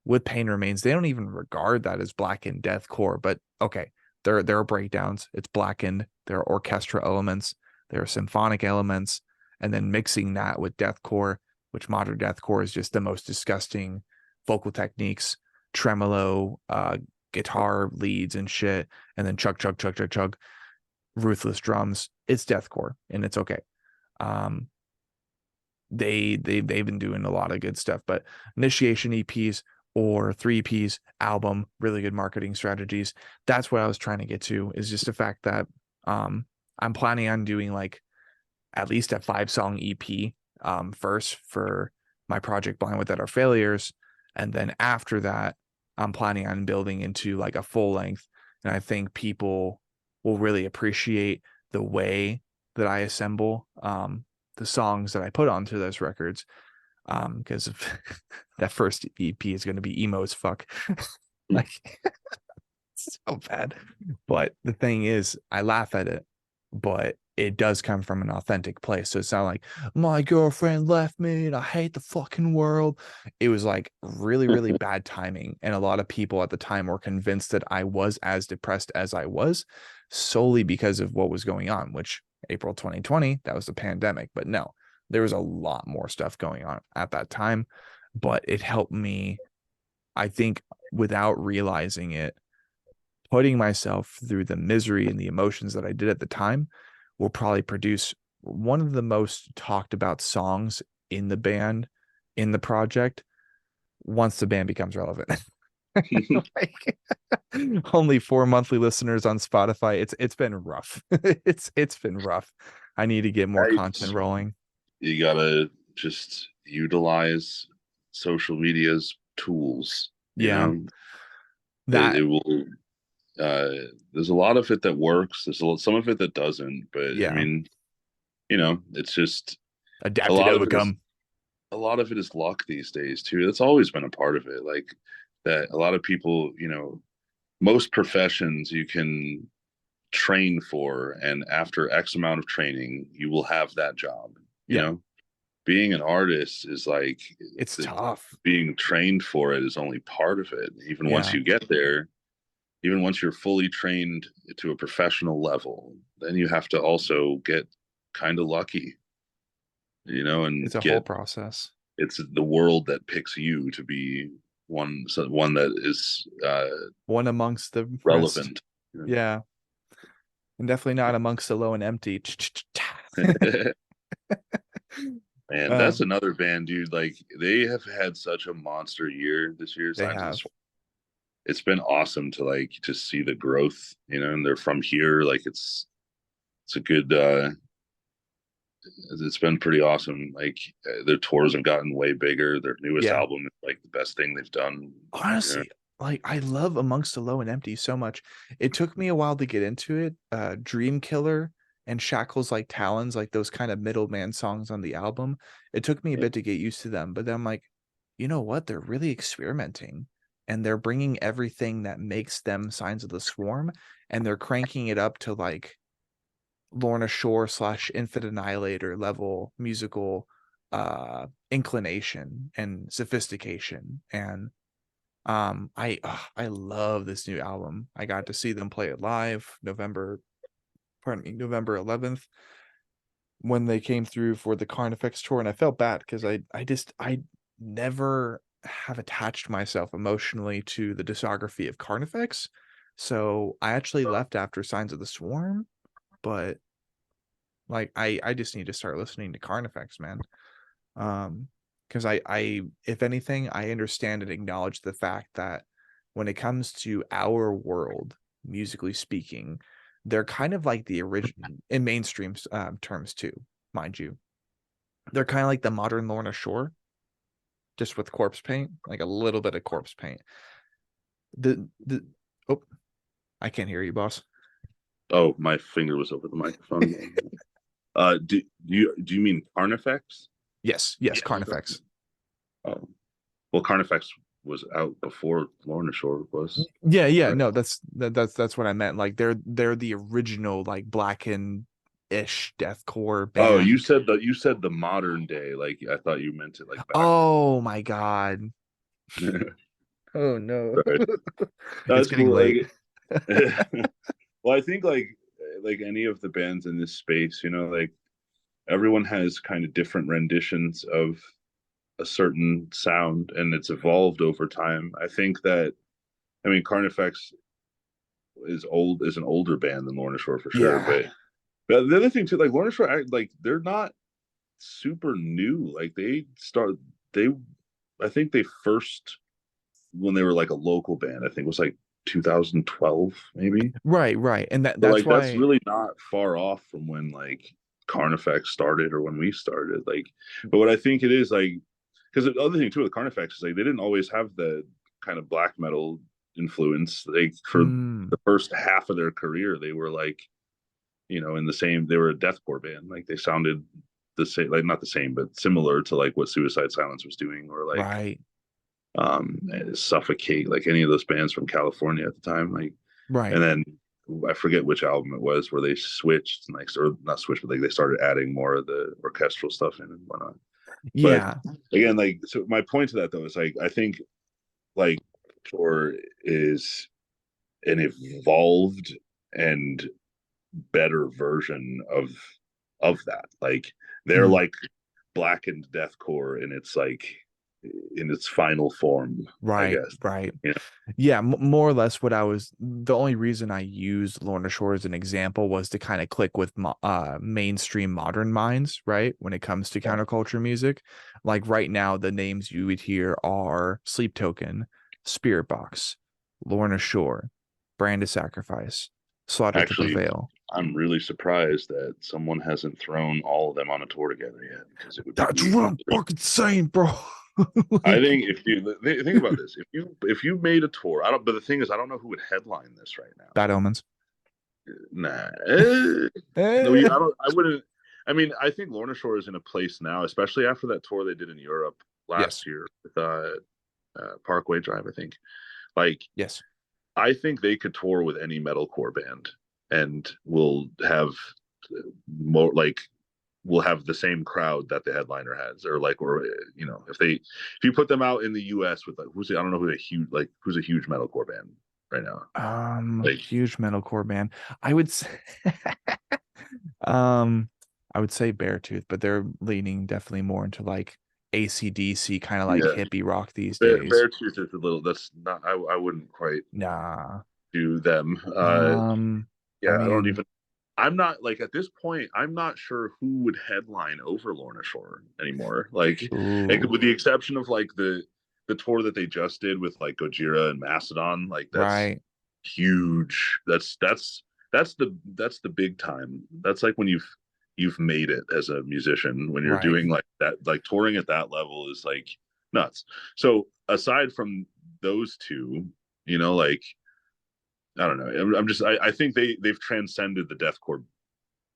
with Pain Remains, they don't even regard that as blackened deathcore. But okay, there are breakdowns. It's blackened. There are orchestral elements. There are symphonic elements, and then mixing that with deathcore, which modern deathcore is just the most disgusting vocal techniques, tremolo, guitar leads and shit, and then chug chug chug chug chug, ruthless drums. It's deathcore, and it's okay. Um, they've been doing a lot of good stuff, but initiation EPs or three EPs album, really good marketing strategies. That's what I was trying to get to, is just the fact that I'm planning on doing like at least a 5 song EP first for my project Blind Without Our Failures, and then after that I'm planning on building into like a full length, and I think people will really appreciate the way that I assemble the songs that I put onto those records, because of that first EP is going to be emo as fuck. Like so bad. But the thing is, I laugh at it, but it does come from an authentic place. So it's not like my girlfriend left me and I hate the fucking world. It was like really, really bad timing. And a lot of people at the time were convinced that I was as depressed as I was solely because of what was going on, which April 2020, that was the pandemic. But no, there was a lot more stuff going on at that time. But it helped me, I think, without realizing it, putting myself through the misery and the emotions that I did at the time will probably produce one of the most talked about songs in the band, in the project, once the band becomes relevant. Like, only 4 monthly listeners on Spotify. It's been rough. It's been rough. I need to get more content Right. rolling. You gotta just utilize social media's tools. You Yeah, know, it that will. There's a lot of it that works. There's some of it that doesn't. But I yeah, mean, it's just a adapt it lot of it is overcome. a lot of it is luck these days too. That's always been a part of it. Like that, a lot of people, most professions you can train for, and after X amount of training, you will have that job. You Yeah, know, being an artist is like it's the, tough. being trained for it is only part of it. Even once Yeah, you get there, even once you're fully trained to a professional level, then you have to also get kind of lucky, and it's a whole get process. it's the world that picks you to be. one that is One amongst the rest. relevant. Yeah. And definitely not amongst the low and empty. And that's um, another band, dude. Like they have had such a monster year this year. they Signs of the have. Swarm. It's been awesome to like just see the growth, and they're from here. Like it's a good. It's been pretty awesome. Like their tours have gotten way bigger. Their newest Yeah. album is like the best thing they've done. Honestly, like I love Amongst the Low and Empty so much. It took me a while to get into it. Dream Killer and Shackles Like Talons, like those kind of middleman songs on the album. It took me a Yeah. bit to get used to them, but then I'm like, you know what? They're really experimenting and they're bringing everything that makes them Signs of the Swarm and they're cranking it up to like Lorna Shore slash Infant Annihilator level musical inclination and sophistication. And I love this new album. I got to see them play it live November 11th when they came through for the Carnifex tour, and I felt bad because I never have attached myself emotionally to the discography of Carnifex. So I actually left after Signs of the Swarm, but like I just need to start listening to Carnifex, man. Because I if anything, I understand and acknowledge the fact that when it comes to our world, musically speaking, they're kind of like the original in mainstream terms too, mind you. They're kind of like the modern Lorna Shore, just with corpse paint, like a little bit of corpse paint. The oh, I can't hear you, boss. Oh, my finger was over the microphone. Do you mean Carnifex? Yes, Carnifex. Oh, well, Carnifex was out before Lorna Shore was, Yeah, right? no, that's what I meant. Like they're the original like blackened ish deathcore Oh, band. you said the modern day. Like I thought you meant it like back then. Oh my god. Oh no. Right. It's That's getting cool. late. Like, well, I think like any of the bands in this space, like everyone has kind of different renditions of a certain sound, and it's evolved over time. I think that I mean Carnifex is an older band than Lorna Shore for sure, Yeah. but the other thing too, like Lorna Shore, like they're not super new. Like they I think they first when they were like a local band, I think it was like 2012 maybe. Right. And So that's like that's why really not far off from when like Carnifex started or when we started. Like, but what I think it is like because the other thing too with Carnifex is like they didn't always have the kind of black metal influence. Like for mm, the first half of their career, they were like in the same. They were a deathcore band. Like they sounded the same, like not the same, but similar to like what Suicide Silence was doing, or like right. Suffocate, like any of those bands from California at the time. Like, Right. and then I forget which album it was where they switched and like or not switched, but like they started adding more of the orchestral stuff in and whatnot. But Yeah. again, like so my point to that though is like I think like Tor is an evolved and better version of that. Like they're Mm. like blackened deathcore and it's like in its final form, I guess. Right. You Yeah, more or less what I was the only reason I used Lorna Shore as an example was to kind of click with mainstream modern minds, right? When it comes to know? counterculture music. Like right now, the names you would hear are Sleep Token, Spirit Box, Lorna Shore, Brand of Sacrifice, Slaughter to Actually, Prevail. I'm really surprised that someone hasn't thrown all of them on a tour together yet because it would be That's really what fun. I'm fucking saying, bro. I Like, think if you think about this, if you made a tour, I don't. But the thing is, I don't know who would headline this right now. Bad Omens. Nah, no, Eh, I don't. I wouldn't. I mean, I think Lorna Shore is in a place now, especially after that tour they did in Europe yes. last year with Parkway Drive. I think, like, Yes. I think they could tour with any metalcore band, and will have more like will have the same crowd that the headliner has, or like, or if you put them out in the U.S. with like I don't know who's a huge metalcore band right now, like Huge metalcore band. I would say um I would say Beartooth, but they're leaning definitely more into like AC/DC kind of like Yeah, hippie rock these days. Beartooth is a little. That's not. I wouldn't quite Nah. do them. I Yeah, I don't mean, even. I'm not like at this point. I'm not sure who would headline over Lorna Shore anymore. Like, ooh, with the exception of like the tour that they just did with like Gojira and Mastodon. Like that's right, huge. That's the big time. That's like when you've made it as a musician. When you're right. doing like that, like touring at that level is like nuts. So aside from those two, like I don't know. I think they've transcended the deathcore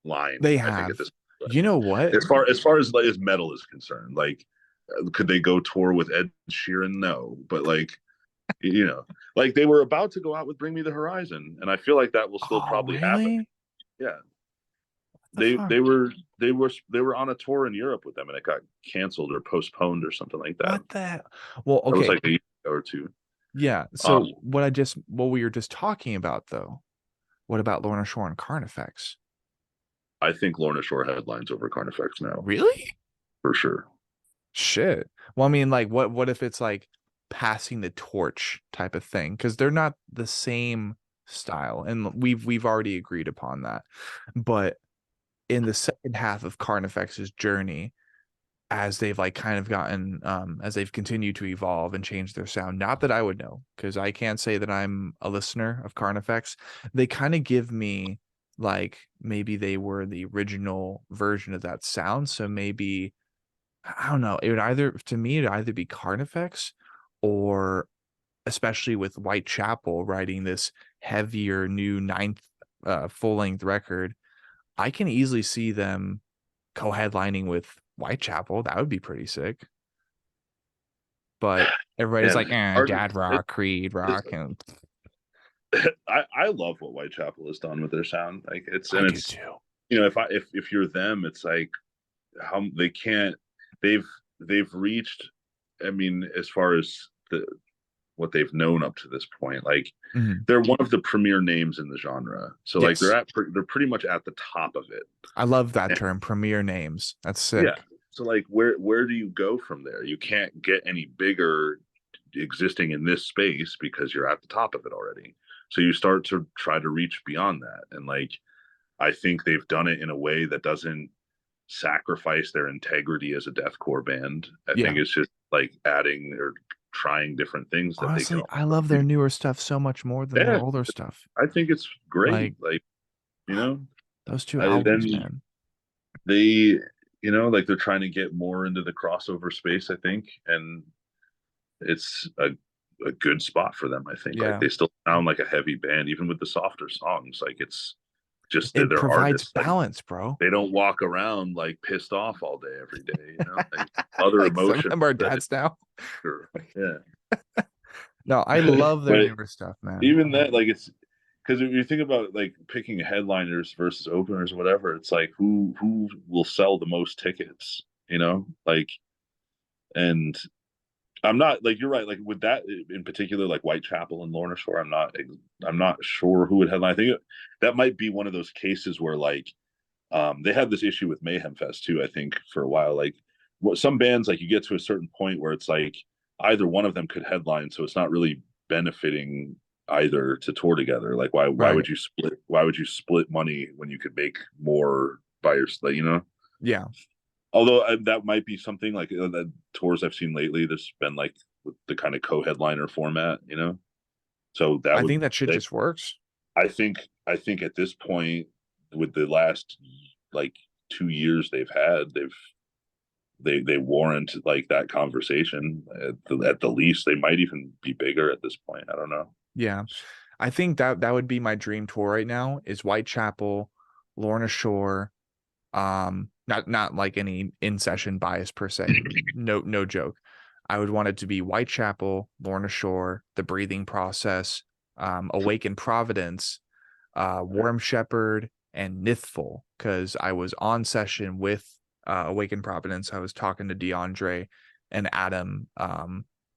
line. They I think at have. this point, You know what? as far as like as metal is concerned, like could they go tour with Ed Sheeran? No, but like you know, like they were about to go out with Bring Me the Horizon, and I feel like that will still Oh, probably happen. really? Yeah, What the fuck? they were on a tour in Europe with them, and it got canceled or postponed or something like that. What the? Well, That was okay. like a year or two. Yeah. Um, So what we were just talking about though, what about Lorna Shore and Carnifex? I think Lorna Shore headlines over Carnifex now Really? for sure. Shit. Well, I mean, like, what if it's like passing the torch type of thing? Because they're not the same style, and we've already agreed upon that. But in the second half of Carnifex's journey, as they've like kind of gotten as they've continued to evolve and change their sound, not that I would know, because I can't say that I'm a listener of Carnifex. They kind of give me like maybe they were the original version of that sound. So maybe I don't know. It would either to me it'd either be Carnifex or especially with Whitechapel writing this heavier new ninth full length record, I can easily see them co-headlining with Whitechapel. That would be pretty sick. But everybody's And like, hard. dad rock, Creed It's, rock, and I love what Whitechapel has done with their sound. Like I do it's too. if you're them, it's like how they can't they've they've reached. I mean, as far as what they've known up to this point, like Mhm. they're one of the premier names in the genre. So like Yes. they're pretty much at the top of it. I love that And term, premier names. That's yeah. sick. So like where do you go from there? You can't get any bigger existing in this space because you're at the top of it already. So you start to try to reach beyond that. And like I think they've done it in a way that doesn't sacrifice their integrity as a deathcore band. I Yeah. think it's just like adding or trying different things that they can Honestly, I offer. love their newer stuff so much more than their Yeah, older stuff. I think it's great. Like Like, you know, those two albums, then man. they, like they're trying to get more into the crossover space, I think. And it's a good spot for them, I think. Like Yeah. they still sound like a heavy band, even with the softer songs. Like it's just It they're provides artists. Like balance, bro. they don't walk around like pissed off all day every day, Like other Like some of emotions them are that dads now. sure. Yeah. No, I love their But newer stuff, man. even that, like it's because if you think about like picking headliners versus openers, or whatever, it's like who will sell the most tickets, Like, and I'm not like you're right. Like with that in particular, like Whitechapel and Lorna Shore, I'm not sure who would headline. I think that might be one of those cases where like they had this issue with Mayhem Fest too. I think for a while, like what some bands like you get to a certain point where it's like either one of them could headline, so it's not really benefiting either to tour together. Like Right. why would you split money when you could make more by yourself? Yeah. Although that might be something like the tours I've seen lately. There's been like the kind of co-headliner format. So that I would think that shit that, just works. I think at this point with the last like 2 years they warrant like that conversation at the least. They might even be bigger at this point. I don't know. Yeah. I think that would be my dream tour right now is Whitechapel, Lorna Shore, not like any in-session bias per se. No joke. I would want it to be Whitechapel, Lorna Shore, The Breathing Process, Awaken Providence, Warm Shepherd, and Nithful, because I was on session with Awaken Providence. I was talking to DeAndre and Adam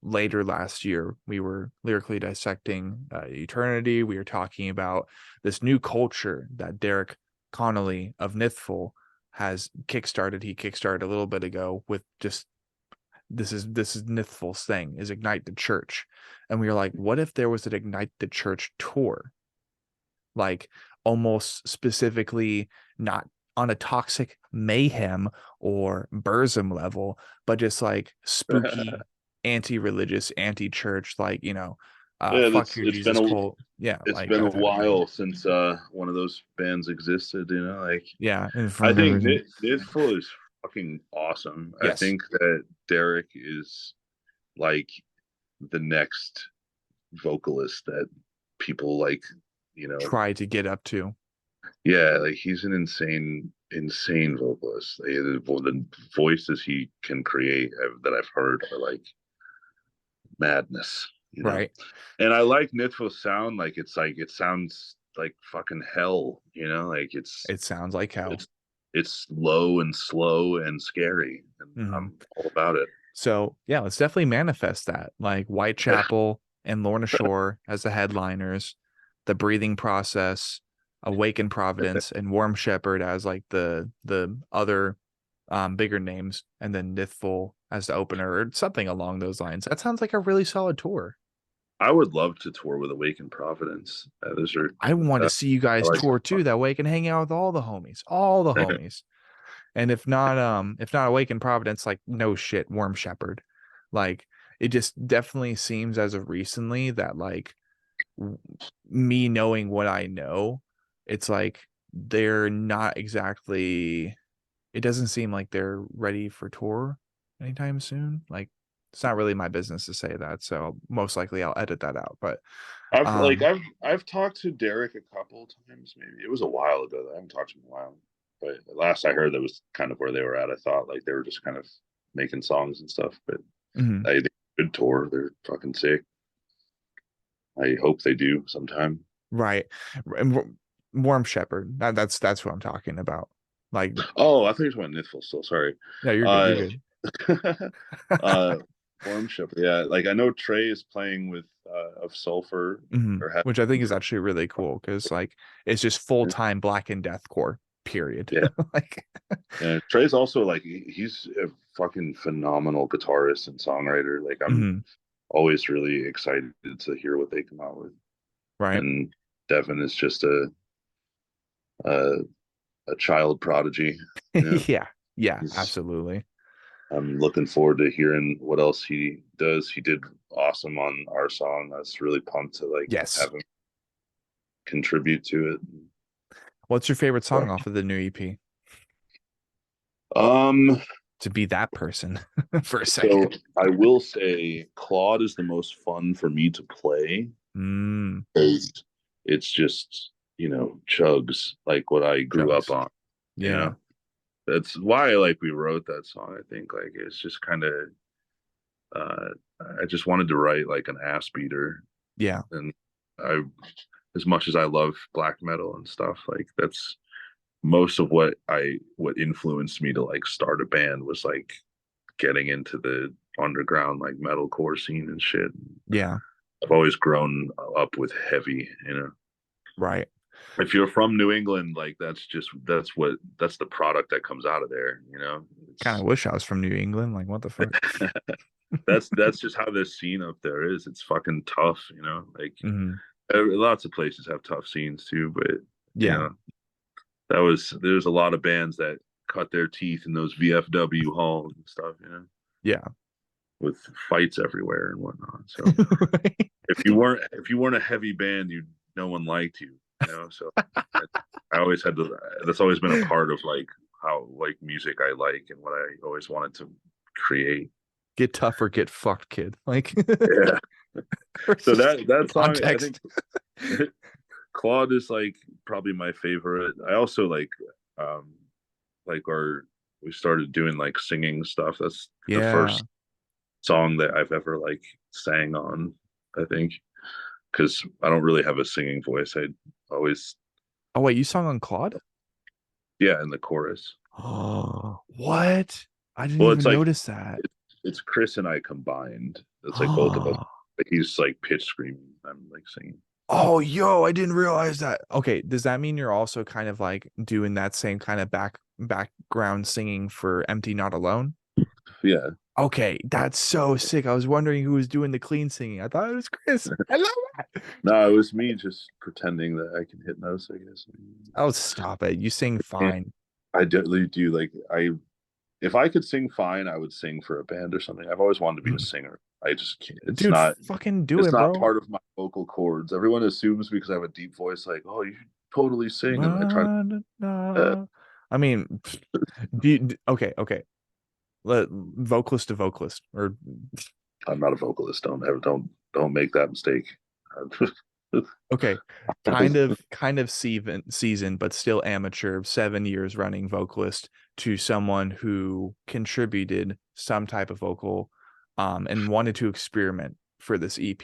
later last year. We were lyrically dissecting Eternity. We were talking about this new culture that Derek Connolly of Nithful has kickstarted. He kickstarted a little bit ago with just this is Nithful's thing, is Ignite the Church. And we were like, what if there was an Ignite the Church tour? Like almost specifically not on a toxic mayhem or Burzum level, but just like spooky, anti-religious, anti-church, like, Yeah, fuck that's your Jesus cult. Yeah, it's like been a that type of thing. while since one of those bands existed. Like Yeah. And I from think Rivers. Nidful is fucking awesome. I Yes. think that Derek is like the next vocalist that people like, you know, Try to get up to. yeah, like he's an insane vocalist. The voices he can create that I've heard are like madness. Right. And I like Nitfo's sound. Like it sounds like fucking hell, like It sounds like hell. it's it's low and slow and scary, and Hmm. I'm all about it. So yeah, let's definitely manifest that. Like Whitechapel and Lorna Shore as the headliners, the Breathing Process, Awaken Providence, and Warm Shepherd as like the other bigger names, and then Nithful as the opener or something along those lines. That sounds like a really solid tour. I would love to tour with Awaken Providence. Those are I want to uh, see you I guys like tour too. That way I can hang out with all the homies, all the homies. And if not Awaken Providence, like no shit, Worm Shepherd. Like it just definitely seems as of recently that like me knowing what I know, it's like they're not exactly, it doesn't seem like they're ready for tour anytime soon. Like it's not really my business to say that. So most likely I'll edit that out. But I've like um I've talked to Derek a couple times. Maybe it was a while ago. I haven't talked to him in a while. But last I heard, that was kind of where they were at. I thought like they were just kind of making songs and stuff. But mhm, they good tour. They're fucking sick. I hope they do sometime. right. And Warm Shepherd. That's what I'm talking about. Like, Oh, I think it's about Nithful still. Sorry. yeah, you're good. You're Uh, good. uh, Worm Shepherd. Yeah, like I know Trey is playing with of Sulfur Mhm. or has Which I think been is for. actually really cool because like it's just full time Black and Deathcore. Period. Yeah, Like, and Trey's also like he's a fucking phenomenal guitarist and songwriter. Like I'm mhm, always really excited to hear what they come out with. right? And Devin is just a, a child prodigy. Yeah, yeah, He's absolutely. I'm looking forward to hearing what else he does. He did awesome on our song. I was really pumped to like Yes. have him contribute to it. What's your favorite song But, off of the new EP? um, To be that person for a so second. I will say Claude is the most fun for me to play Mm, because it's just, chugs like what I grew up Jugs. on, you Yeah, know. That's why like we wrote that song. I think like it's just kind of uh I just wanted to write like an ass beater, yeah, and I as much as I love black metal and stuff, like that's most of what influenced me to like start a band was like getting into the underground like metalcore scene and shit. yeah, I've always grown up with heavy. right. If you're from New England, like that's the product that comes out of there. Kind of It's wish I was from New England. Like, what the fuck? that's just how the scene up there is. It's fucking tough. Like Hmm. lots of places have tough scenes too, but you Yeah, know, there's a lot of bands that cut their teeth in those VFW halls and stuff, yeah. with fights everywhere and whatnot. So if you weren't a heavy band, no one liked you. So I, I always had to. That's always been a part of like how like music I like and what I always wanted to create. Get tough or get fucked, kid. Like, Yeah. So that song, I think context. Claude is like probably my favorite. I also um like our we started doing like singing stuff. That's the Yeah. first song that I've ever like sang on, I think, because I don't really have a singing voice. I always, Oh wait, you sung on Claude? yeah, in the chorus. Oh, what? I didn't Well, it's even like notice that. it's Chris and I combined. It's like both of us. Oh, Like he's like pitch screaming. I'm like singing. oh, yo, I didn't realize that. Okay, does that mean you're also kind of like doing that same kind of background singing for Empty Not Alone? Yeah. Okay, that's so sick. I was wondering who was doing the clean singing. I thought it was Chris. I love that. No, it was me just pretending that I can hit notes, I guess. Oh, stop it. You sing And fine. I definitely do like I if I could sing fine, I would sing for a band or something. I've always wanted to be a singer. I just can't. Dude, fucking do It's it, not bro. part of my vocal cords. Everyone assumes because I have a deep voice, like, oh, you should totally sing. And I try to, Na, na, uh, na. I mean, okay, okay. Vocalist to vocalist, or I'm not a vocalist. Don't make that mistake. okay, kind of season, but still amateur, 7 years running vocalist to someone who contributed some type of vocal, and wanted to experiment for this EP.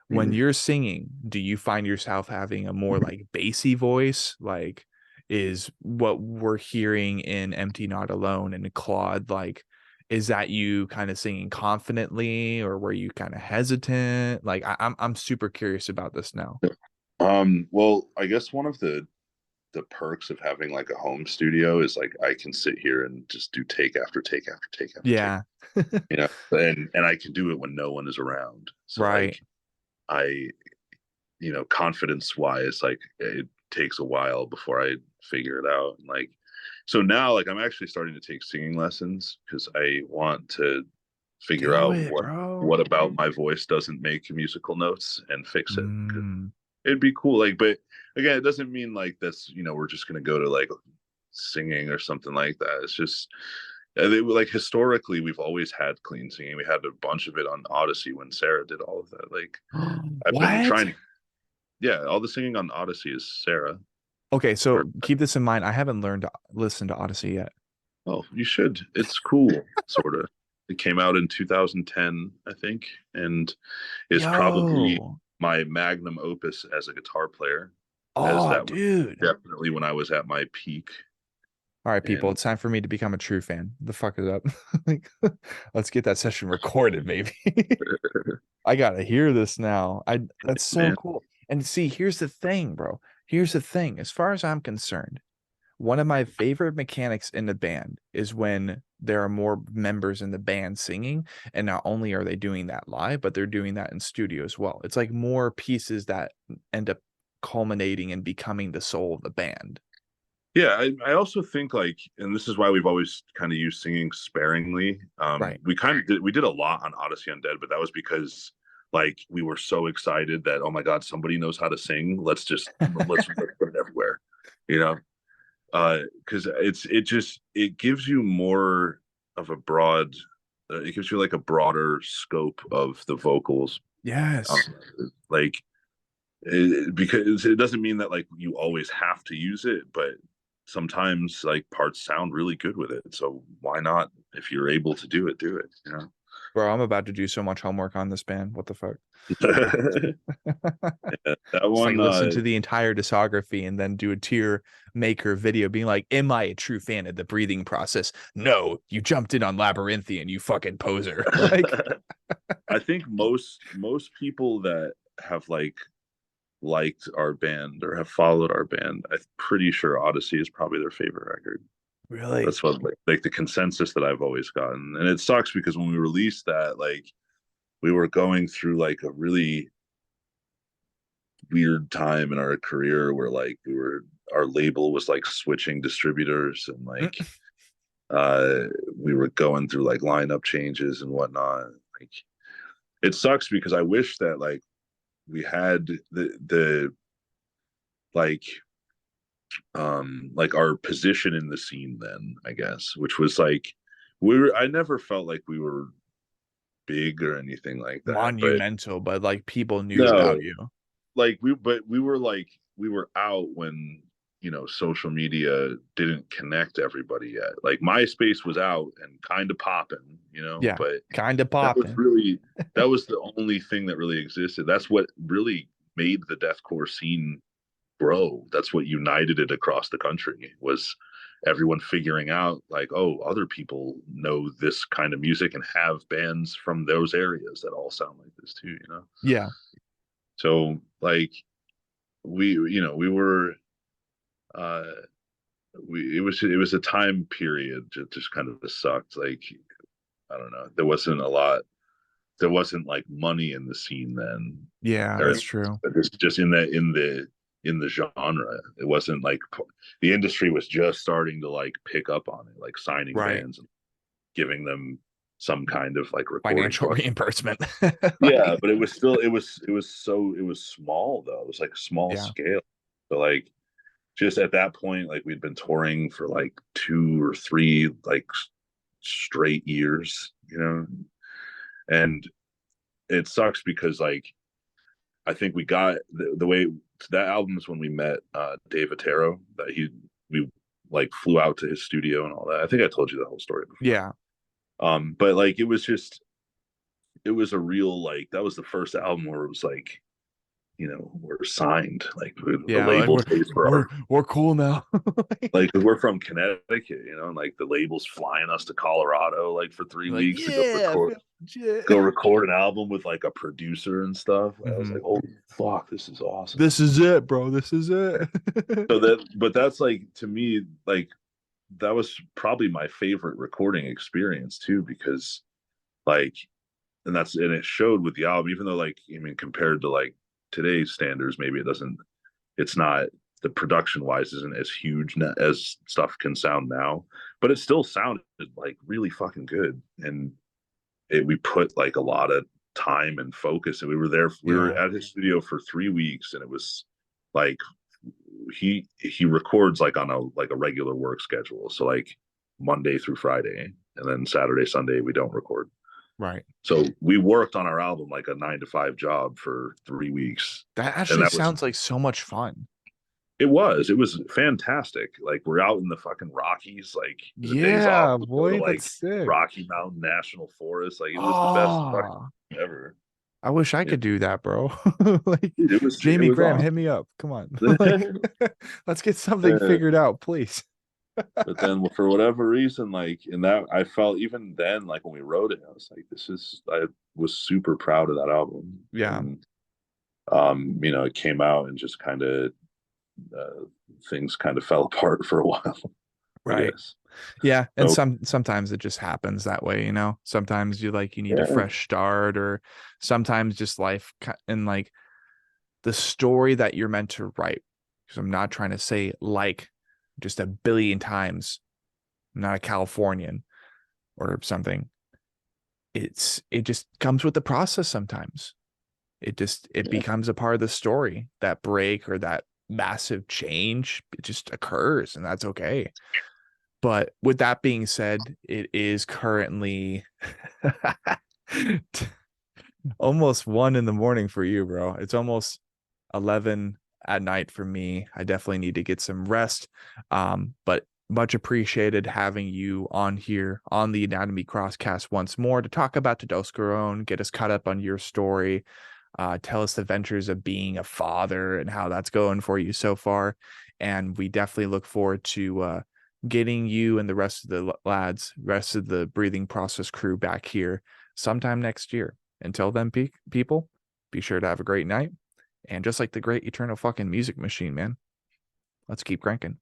When you're singing, do you find yourself having a more like bassy voice? Like, is what we're hearing in Empty Not Alone and Claude, like, is that you kind of singing confidently, or were you kind of hesitant? Like, I'm super curious about this now. well, I guess one of the perks of having like a home studio is like I can sit here and just do take after take after take after take, Yeah, you know, and I can do it when no one is around. So right. like I, confidence wise, like it takes a while before I figure it out. And like, so now, like, I'm actually starting to take singing lessons because I want to figure Do out it, what bro. about my voice doesn't make musical notes and fix it. 'Cause Mm, it'd be cool. Like, but again, it doesn't mean like that's we're just gonna go to like singing or something like that. It's just like historically, we've always had clean singing. We had a bunch of it on Odyssey when Sarah did all of that. Like, I've been what? trying to, yeah, all the singing on Odyssey is Sarah. Okay, Or, so keep this in mind. I haven't learned to listen to Odyssey yet. oh, you should. It's cool, sort of. It came out in 2010, I think, and is probably Yo. my magnum opus as a guitar player, as Oh, that was dude. definitely when I was at my peak. All right, people, And it's time for me to become a true fan. The fuck is up? Like, let's get that session recorded, maybe. I gotta hear this now. That's so man, cool. And see, here's the thing, bro. Here's the thing. As far as I'm concerned, one of my favorite mechanics in the band is when there are more members in the band singing, and not only are they doing that live, but they're doing that in studio as well. It's like more pieces that end up culminating and becoming the soul of the band. yeah, I also think like, and this is why we've always kind of used singing sparingly. Right. We did a lot on Odyssey Undead, but that was because like we were so excited that oh my god, somebody knows how to sing. Let's put it everywhere, you know. Because it gives you more of a broad, it gives you like a broader scope of the vocals. Um, Yes. like because it doesn't mean that like you always have to use it, but sometimes like parts sound really good with it. So why not? If you're able to do it, do it. Bro, I'm about to do so much homework on this band. What the fuck? Yeah, that Just like one. listen to the entire discography and then do a tier maker video being like, am I a true fan of the breathing process? No, you jumped in on Labyrinthian, you fucking poser. Like, I think most people that have like liked our band or have followed our band, I'm pretty sure Odyssey is probably their favorite record. really? That's what like the consensus that I've always gotten. And it sucks because when we released that, like we were going through like a really weird time in our career where like our label was like switching distributors and like uh we were going through like lineup changes and whatnot. Like it sucks because I wish that like we had the like like our position in the scene then, I guess, which was like I never felt like we were big or anything like that, but Monumental, but like people knew no, about you. like we were out when social media didn't connect everybody yet. Like MySpace was out and kind of popping, Yeah, but kind of that was popping. really that was the only thing that really existed. That's what really made the deathcore scene grow. That's what united it across the country, was everyone figuring out like, oh, other people know this kind of music and have bands from those areas that all sound like this too. Yeah. So like we were uh it was a time period that just kind of sucked. Like I don't know. There wasn't a lot. There wasn't like money in the scene then, Yeah, or that's true. just in the genre. It wasn't like the industry was just starting to like pick up on it, like signing Right. bands and giving them some kind of like recording Financial product. reimbursement. Yeah, Like, but it was still it was small though. It was like small yeah. scale. So like just at that point, like we'd been touring for like 2 or 3 like straight years, and it sucks because like I think we got the way that album is when we met Dave Attero, that we like flew out to his studio and all that. I think I told you the whole story before. Yeah. But like it was a real like that was the first album where it was like, we're signed, like the Yeah. Like label pays for our, we're cool now. like we're from Connecticut, and like the label's flying us to Colorado like for three Like, weeks to go yeah, I record feel legit. go record an album with like a producer and stuff. I was Hmm. like, holy fuck, this is awesome. This is it, bro. This is it. So that, but that's like to me, like that was probably my favorite recording experience too, because like, and it showed with the album, even though like, I mean, compared to like today's standards, maybe it's not, the production wise isn't as huge as stuff can sound now, but it still sounded like really fucking good. And we put like a lot of time and focus, and we were Yeah. at his studio for 3 weeks, and it was like he records like on a regular work schedule, so like Monday through Friday, and then Saturday Sunday we don't record. Right. So we worked on our album like a 9 to 5 job for 3 weeks, That and actually sounds like so much fun. it was fantastic. Like we're out in the fucking Rockies, like the days off Yeah, we go to boy, that's like sick. Rocky Mountain National Forest. Like it was the best Oh, ever. I wish I Yeah. could do that, bro. Like, Dude, it Jamie was Graham, hit awesome. me up. Come on. Like, let's get something figured out, please. But then for whatever reason, like in that, I felt even then, like when we wrote it, I was like, I was super proud of that album. Yeah. And it came out and just kind of uh, things kind of fell apart for a while, I Right. guess. Yeah, and So sometimes it just happens that way, you know. Sometimes you need a yeah, fresh start, or sometimes just life and like the story that you're meant to write. Because I'm not trying to say like just a billion times. I'm not a Californian or something. It just comes with the process sometimes. It yeah, becomes a part of the story. That break or that massive change, it just occurs, and that's okay. But with that being said, it is currently almost 1 in the morning for you, bro. It's almost 11 at night for me. I definitely need to get some rest. But much appreciated having you on here on the Anatomy Crosscast once more to talk about Todeskrone, get us caught up on your story, tell us the ventures of being a father and how that's going for you so far. And we definitely look forward to getting you and the rest of the lads, rest of the Breathing Process crew back here sometime next year. Until then, people, be sure to have a great night. And just like the great eternal fucking music machine, man, let's keep cranking.